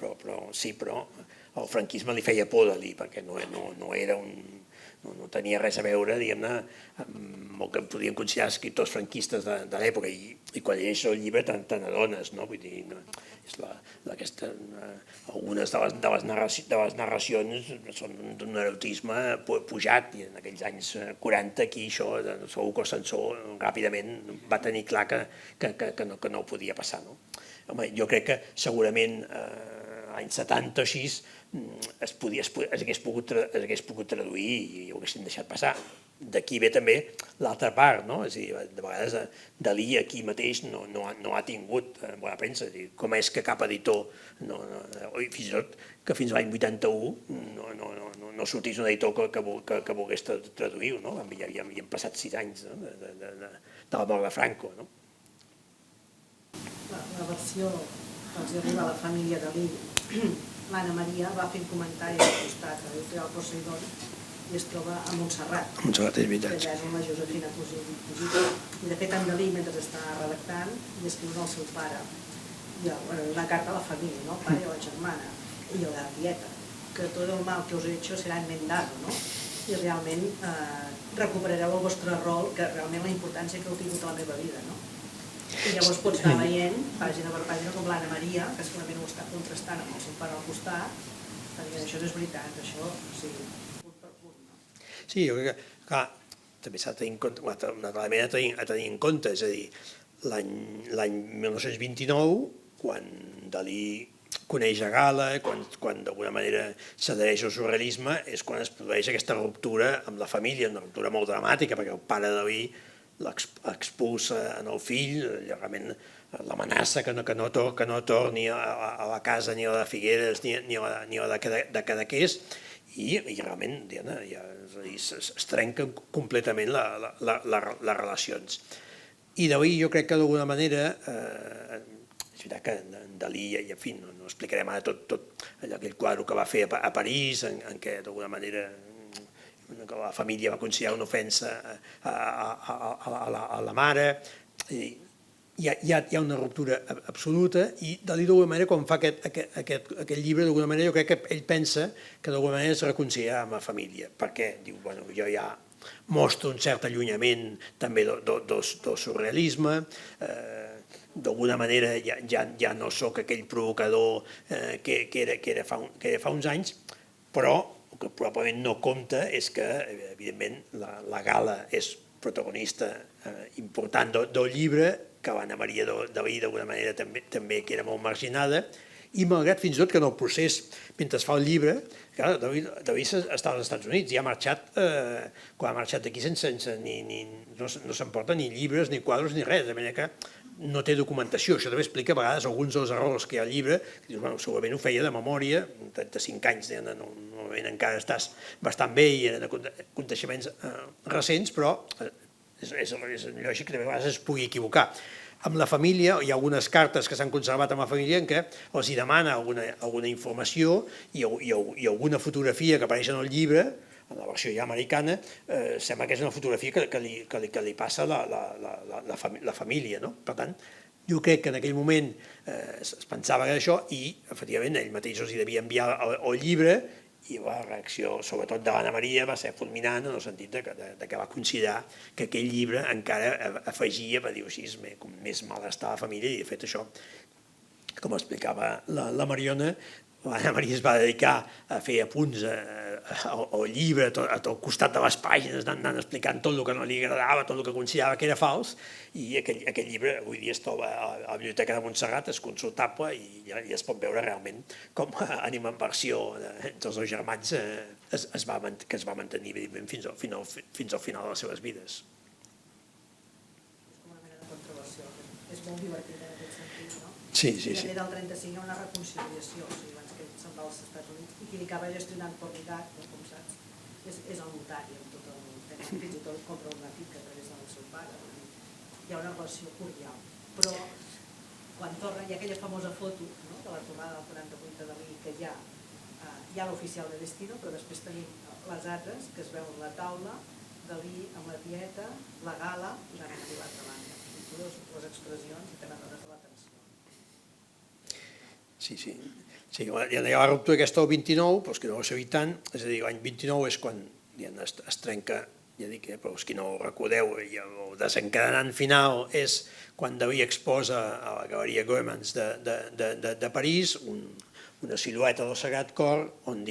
el franquisme li feia por a Dalí, perquè no era no tenia res a veure, diguem-ne, amb el que podríem considerar escriptors franquistes de l'època, i quan llegeixes el llibre te n'adones, no? Vull dir, algunes de les narracions són d'un erotisme pujat, i en aquells anys 40 aquí això, segur que el censor ràpidament va tenir clar que no podia passar. Home, jo crec que segurament l'any 70 o així es hagués pogut traduir i ho haguessin deixat passar. D'aquí ve també l'altra part, no? És a dir, de vegades Dalí aquí mateix no ha tingut bona premsa. Com és que cap editor, fins i tot que fins a l'any 81 no sortís un editor que volgués traduir-ho, no? Ja havien passat 6 anys de la mort de Franco, no? La versió que els arriba a la família Dalí, l'Anna Maria va fent comentaris al costat de l'editorial Poseidon i es troba a Montserrat. Montserrat és veritat. Allà és la Josefina Cosita. I de fet en Dalí, mentre està redactant, i escriu al seu pare. I una carta a la família, no? El pare i la germana, i a la tieta, que tot el mal que us he hecho serà enmendado, no? I realment recuperareu el vostre rol, que realment la importància que heu tingut a la meva vida, no? I llavors pots anar veient, pàgina per pàgina, com l'Anna Maria, que segurament ho està contrastant amb el seu pare al costat, perquè això no és veritat, això, o sigui, punt per punt, no? Sí, jo crec que, clar, també s'ha de tenir en compte, un altre element a tenir en compte, és a dir, l'any 1929, quan Dalí coneix a Gala, quan d'alguna manera s'adhereix al surrealisme, és quan es produeix aquesta ruptura amb la família, una ruptura molt dramàtica, perquè el pare de Dalí l'expulsa en el fill, realment l'amenaça que no torni a la casa ni a la de Figueres ni a la de Cadaqués, i realment es trenquen completament les relacions. I Dalí jo crec que d'alguna manera, és veritat que en Dalí, i en fi, no explicarem ara tot aquell quadre que va fer a París, en què d'alguna manera la família va considerar una ofensa a la mare. Hi ha una ruptura absoluta i Dalí d'alguna manera quan fa aquest llibre d'alguna manera jo crec que ell pensa que d'alguna manera es reconcilia amb la família, perquè diu, bueno, jo ja mostra un cert allunyament també del surrealisme, d'alguna manera ja no sóc aquell provocador que era fa uns anys, però el que probablement no compta és que, evidentment, la Gala és protagonista important del llibre, que l'Anna Maria Dalí d'alguna manera també que era molt marginada, i malgrat fins i tot que en el procés, mentre es fa el llibre, Dalí està als Estats Units i ha marxat, quan ha marxat d'aquí no s'emporta ni llibres, ni quadres, ni res, de manera que no té documentació. Això també explica a vegades alguns dels errors que hi ha al llibre, que dius, segurament ho feia de memòria, 35 anys, encara estàs bastant bé i eren aconteixements recents, però és lògic que de vegades es pugui equivocar. Amb la família, hi ha algunes cartes que s'han conservat amb la família en què els demana alguna informació i alguna fotografia que apareix en el llibre, en la versió ja americana, sembla que és una fotografia que li passa la família. Per tant, jo crec que en aquell moment es pensava que això i, efectivament, ell mateix els devia enviar el llibre i la reacció, sobretot de l'Anna Maria, va ser fulminant en el sentit que va considerar que aquell llibre encara afegia, va dir així, més malestar a la família i, de fet, això, com explicava la Mariona, l'Anna Maria es va dedicar a fer apunts al llibre, al costat de les pàgines, anant explicant tot el que no li agradava, tot el que considerava que era fals, i aquell llibre avui dia es troba a la Biblioteca de Montserrat, és consultable i es pot veure realment com animadversió entre els dos germans que es va mantenir fins al final de les seves vides. És com una mena de controversió, és molt divertida en aquest sentit, no? Sí. I a més del 35 hi ha una reconciliació, o sigui, abans que ell se'n va als Estats Units, i qui li acaba gestionant por lligat, com saps, és el notari, amb tot el tema, fins i tot compra una finca a través del seu pare. Hi ha una relació cordial, però quan torna hi ha aquella famosa foto de la tornada del 48 de Dalí, que hi ha l'oficial de Destino, però després tenim les altres, que es veuen la taula, Dalí amb la tieta, la Gala i l'Anna Maria a l'altra banda. Les expressions i tenen hores de l'atenció. Sí. Hi ha la ruptura aquesta del 29, però és que no ho sabia tant, és a dir, l'any 29 és quan es trenca, ja dic, però els que no ho recordeu, el desencadenant final és quan Dalí exposa a la Galeria Goemans de París una silueta del Sagrat Cor on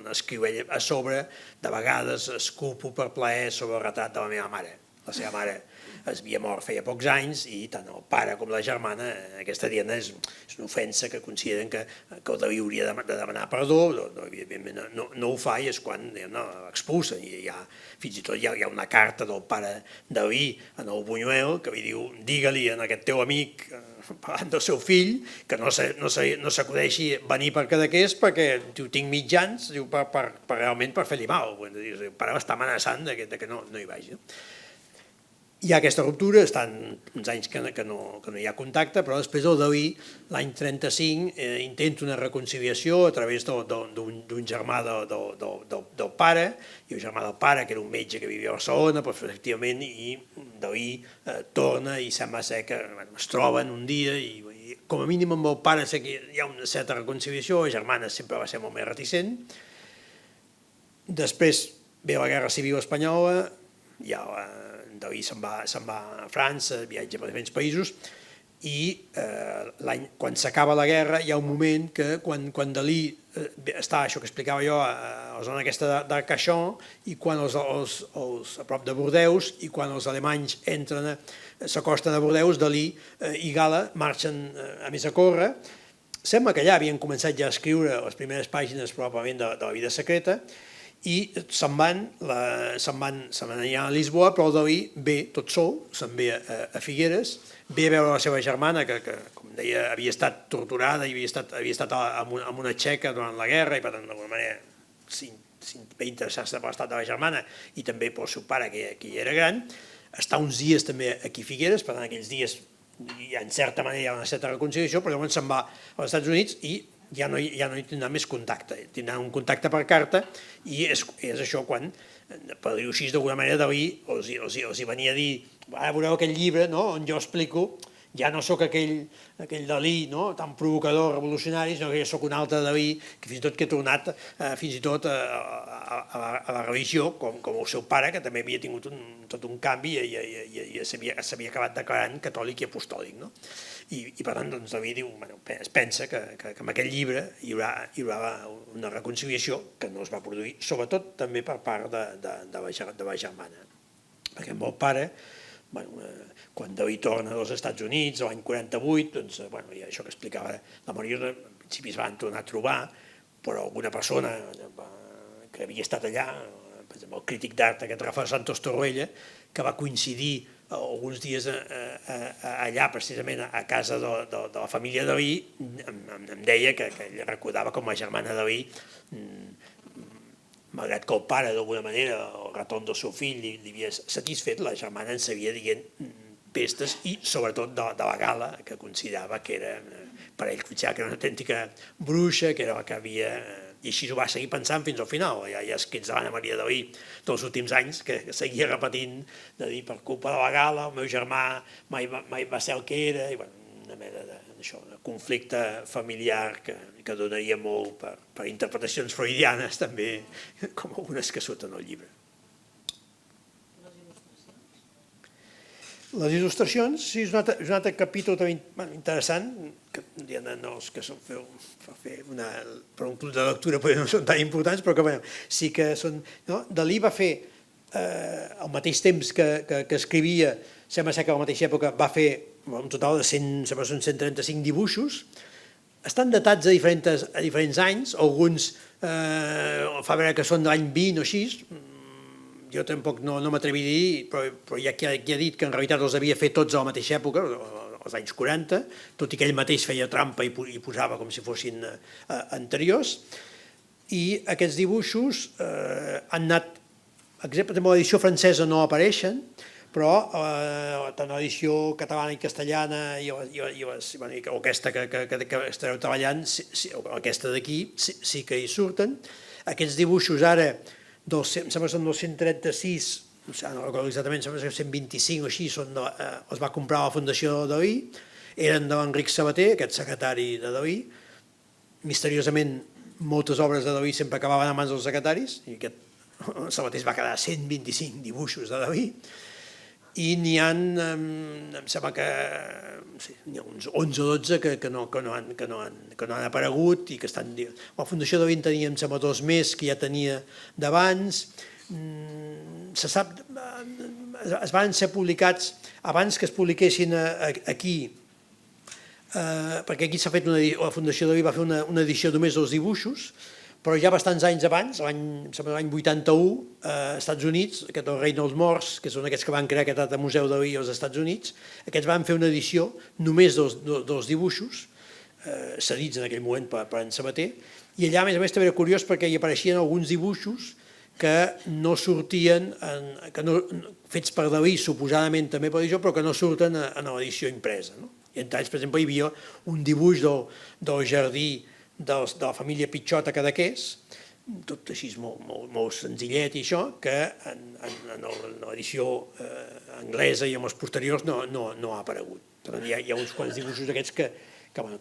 escriu ell a sobre, de vegades esculpo per plaer sobre el retrat de la meva mare. La seva mare es havia mort feia pocs anys i tant el pare com la germana, aquesta diana és una ofensa que consideren que el Dalí hauria de demanar perdó, evidentment no ho fa i és quan l'expulsen. Fins i tot hi ha una carta del pare Dalí en el Buñuel que li diu, digue-li a aquest teu amic, parlant del seu fill, que no s'acudeixi venir per Cadaqués perquè tinc mitjans realment per fer-li mal. El pare està amenaçant que no hi vagi. Hi ha aquesta ruptura, estan uns anys que no hi ha contacte, però després el Dalí, l'any 35, intenta una reconciliació a través d'un germà del pare, i el germà del pare, que era un metge que vivia a Barcelona, però efectivament, i Dalí torna i sembla ser que es troben un dia, i com a mínim amb el pare sé que hi ha una certa reconciliació, la germana sempre va ser molt més reticent. Després ve la Guerra Civil Espanyola, Dalí se'n va a França, viatja per diferents països, i quan s'acaba la guerra hi ha un moment que quan Dalí està, això que explicava jo, a la zona aquesta d'Arcachon, i quan a prop de Bordeus, i quan els alemanys s'acosten a Bordeus, Dalí i Gala marxen a més a córrer. Sembla que allà havien començat ja a escriure les primeres pàgines probablement de la vida secreta, i se'n van allà a Lisboa, però el Dalí ve tot sol, se'n ve a Figueres, ve a veure la seva germana, que com deia, havia estat torturada i havia estat amb una txeca durant la guerra, i per tant, d'alguna manera va interessar-se per l'estat de la germana i també pel seu pare, que ja era gran, està uns dies també aquí a Figueres, per tant aquells dies en certa manera hi ha una certa reconciliació, però llavors se'n va als Estats Units i ja no hi tindrà més contacte, tindrà un contacte per carta i és això quan, per dir-ho així d'alguna manera, Dalí els hi venia a dir, veureu aquest llibre on jo explico, ja no sóc aquell Dalí tan provocador, revolucionari, sinó que ja sóc un altre Dalí, que fins i tot he tornat fins i tot a la religió, com el seu pare, que també havia tingut tot un canvi i s'havia acabat declarant catòlic i apostòlic. I per tant, Dalí diu, es pensa que amb aquest llibre hi haurà una reconciliació que no es va produir, sobretot també per part de la germana. Perquè amb el pare, quan Dalí torna dels Estats Units, l'any 48, hi ha això que explicava la Mariona, en principi es van tornar a trobar, però alguna persona que havia estat allà, per exemple, el crític d'art aquest Rafael Santos Torroella, que va coincidir alguns dies allà, precisament a casa de la família Dalí, em deia que recordava com la germana Dalí, malgrat que el pare, d'alguna manera, el retorn del seu fill li havia satisfet, la germana en sabia dient pestes i, sobretot, de la Gala, que considerava que era, per ell, considerava que era una autèntica bruixa, que era la que havia... I així ho va seguir pensant fins al final. Hi ha escrits de l'Anna Maria Dalí dels últims anys que seguia repetint de dir per culpa de la Gala, el meu germà mai va ser el que era, i una mena de conflicte familiar que donaria molt per interpretacions freudianes també, com algunes que surten al llibre. Les il·lustracions, sí, és un altre capítol interessant, que per un club de lectura no són tan importants, però que sí que són... Dalí va fer, al mateix temps que escrivia, sembla ser que a la mateixa època va fer un total de 135 dibuixos, estan datats a diferents anys, alguns fa veure que són de l'any 20 o així, jo tampoc no m'atreviria a dir, però hi ha qui ha dit que en realitat els havia fet tots a la mateixa època, als anys 40, tot i que ell mateix feia trampa i posava com si fossin anteriors, i aquests dibuixos han anat, exemple, en l'edició francesa no apareixen, però tant l'edició catalana i castellana i aquesta que estareu treballant, aquesta d'aquí, sí que hi surten. Aquests dibuixos ara, em sembla que són dels 136, no recordo exactament, em sembla que 125 o així, els va comprar la Fundació Dalí, eren de l'Enric Sabater, aquest secretari de Dalí. Misteriosament, moltes obres de Dalí sempre acabaven a mans dels secretaris, i aquest Sabater es va quedar 125 dibuixos de Dalí, i n'hi ha, em sembla que n'hi ha uns 11 o 12 que no han aparegut i que estan... La Fundació Dalí en tenia, em sembla, 2 més que ja tenia d'abans. Se sap, es van ser publicats abans que es publiquessin aquí, perquè aquí s'ha fet la Fundació Dalí va fer una edició només dels dibuixos, però ja bastants anys abans, l'any 81, als Estats Units, aquest El Regne dels Morts, que són aquests que van crear aquest altre museu Dalí als Estats Units, aquests van fer una edició només dels dibuixos, cedits en aquell moment per en Sabater, i allà, a més també era curiós perquè hi apareixien alguns dibuixos que no sortien, fets per Dalí, suposadament també per l'edició, però que no surten en l'edició impresa. I entre ells, per exemple, hi havia un dibuix del jardí de la família Pichot a Cadaqués, tot així molt senzillet i això, que en l'edició anglesa i en els posteriors no ha aparegut. Hi ha uns quants dibuixos d'aquests que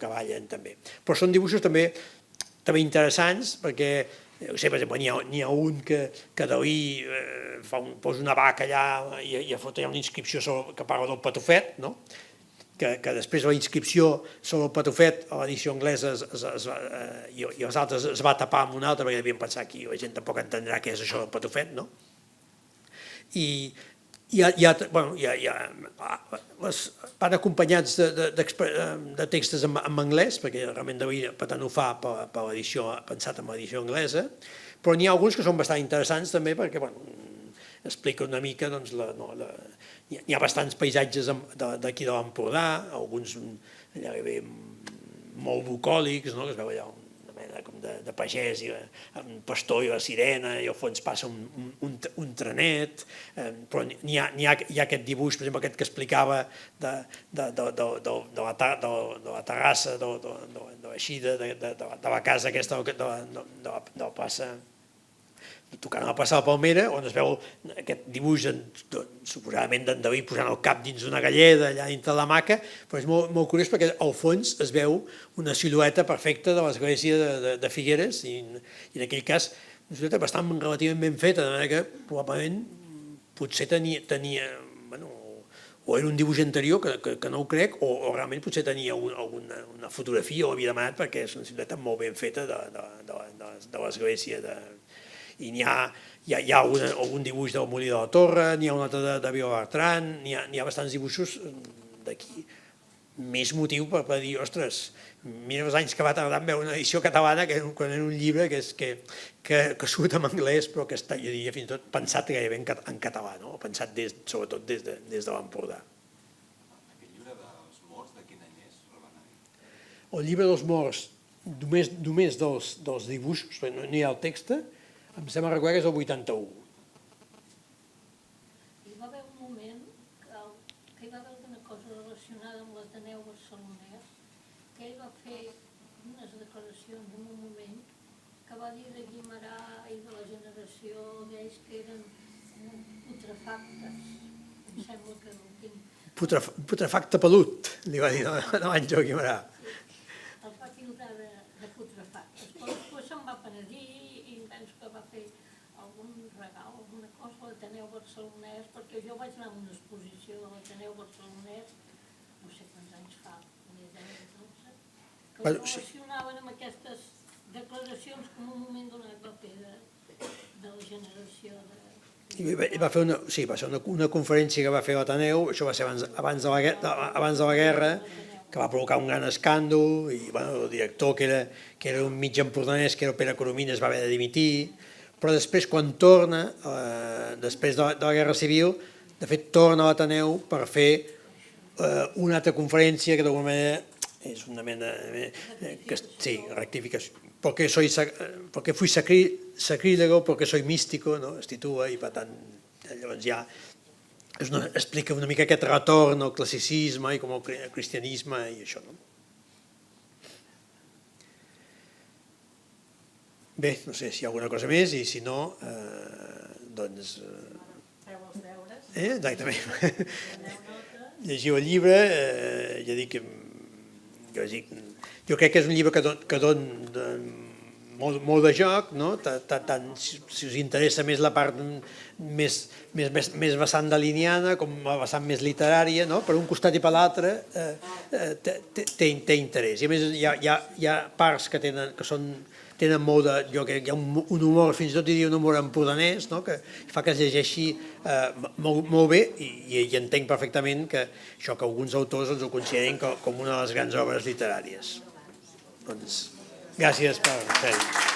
ballen també. Però són dibuixos també interessants, perquè, no sé, per exemple, n'hi ha un que Dalí posa una vaca allà i a fota hi ha una inscripció que parla del patufet, no?, que després la inscripció sobre el patufet a l'edició anglesa i els altres es va tapar amb una altra perquè devien pensar que la gent tampoc entendrà què és això del patufet, no? I van acompanyats de textos en anglès, perquè realment Dalí per tant ho fa per l'edició, pensat en l'edició anglesa, però n'hi ha alguns que són bastant interessants també perquè explica una mica, hi ha bastants paisatges d'aquí de l'Empordà, alguns molt bucòlics, que es veu allà una mena de pagès, amb pastor i la sirena, i al fons passa un trenet, però hi ha aquest dibuix, per exemple, aquest que explicava de la terrassa, de l'eixida, de la casa aquesta, de la plaça, tocant a la plaça de la Palmera, on es veu aquest dibuix, suposadament d'en Dalí posant el cap dins d'una galleda allà dintre la maca, però és molt curiós perquè al fons es veu una silueta perfecta de l'església de Figueres i en aquell cas una silueta bastant relativament ben feta, de manera que probablement potser tenia o era un dibuix anterior, que no ho crec, o realment potser tenia una fotografia o havia demanat perquè és una silueta molt ben feta de l'església i n'hi ha algun dibuix del Molí de la Torre, n'hi ha un altre de Vilabertran, n'hi ha bastants dibuixos d'aquí. Més motiu per dir, ostres, mira els anys que va tardar en veure una edició catalana, quan era un llibre que surt en anglès, però que està, jo diria, fins i tot pensat gairebé en català, pensat sobretot des de l'Empordà. Aquest llibre dels morts, de quin any és? El llibre dels morts, només dels dibuixos, no hi ha el text, em sembla recordar que és el 81. Hi va haver un moment que hi va haver alguna cosa relacionada amb l'Ateneu Barcelonès, que ell va fer unes declaracions en un moment que va dir de Guimerà i de la generació d'ells que eren putrefactes. Em sembla que no tinc... Putrefacte pelut, li va dir l'Àngel Guimerà. Els va tindre de putrefactes, però després se'n va penedir i penso que va fer algun regal, alguna cosa a l'Ateneu Barcelonès, perquè jo vaig anar a una exposició de l'Ateneu Barcelonès, no sé quants anys fa, més de 12, que ho relacionaven amb aquestes declaracions com un moment donat va fer de la generació de... Va ser una conferència que va fer l'Ateneu, això va ser abans de la guerra, que va provocar un gran escàndol, i el director, que era un mig empordanès, que era el Pere Coromines, va haver de dimitir, però després, quan torna, després de la Guerra Civil, de fet, torna a l'Ateneu per fer una altra conferència que d'alguna manera és una mena sí, rectificació. Porque fui sacrílego, porque soy místico, es titula, i per tant, llavors ja explica una mica aquest retorn al classicisme i com al cristianisme i això. Bé, no sé si hi ha alguna cosa més i si no, doncs... Feu els deures. Exactament. Llegiu el llibre, ja dic que... Jo crec que és un llibre que dona molt de joc, tant si us interessa més la part més vessant daliniana com la vessant més literària, per un costat i per l'altre té interès. I a més hi ha parts que tenen molt de... Jo crec que hi ha un humor, fins i tot diria un humor empordanès, que fa que es llegeixi molt bé i entenc perfectament que això que alguns autors ho considerin com una de les grans obres literàries. Doncs, gràcies per ser-hi.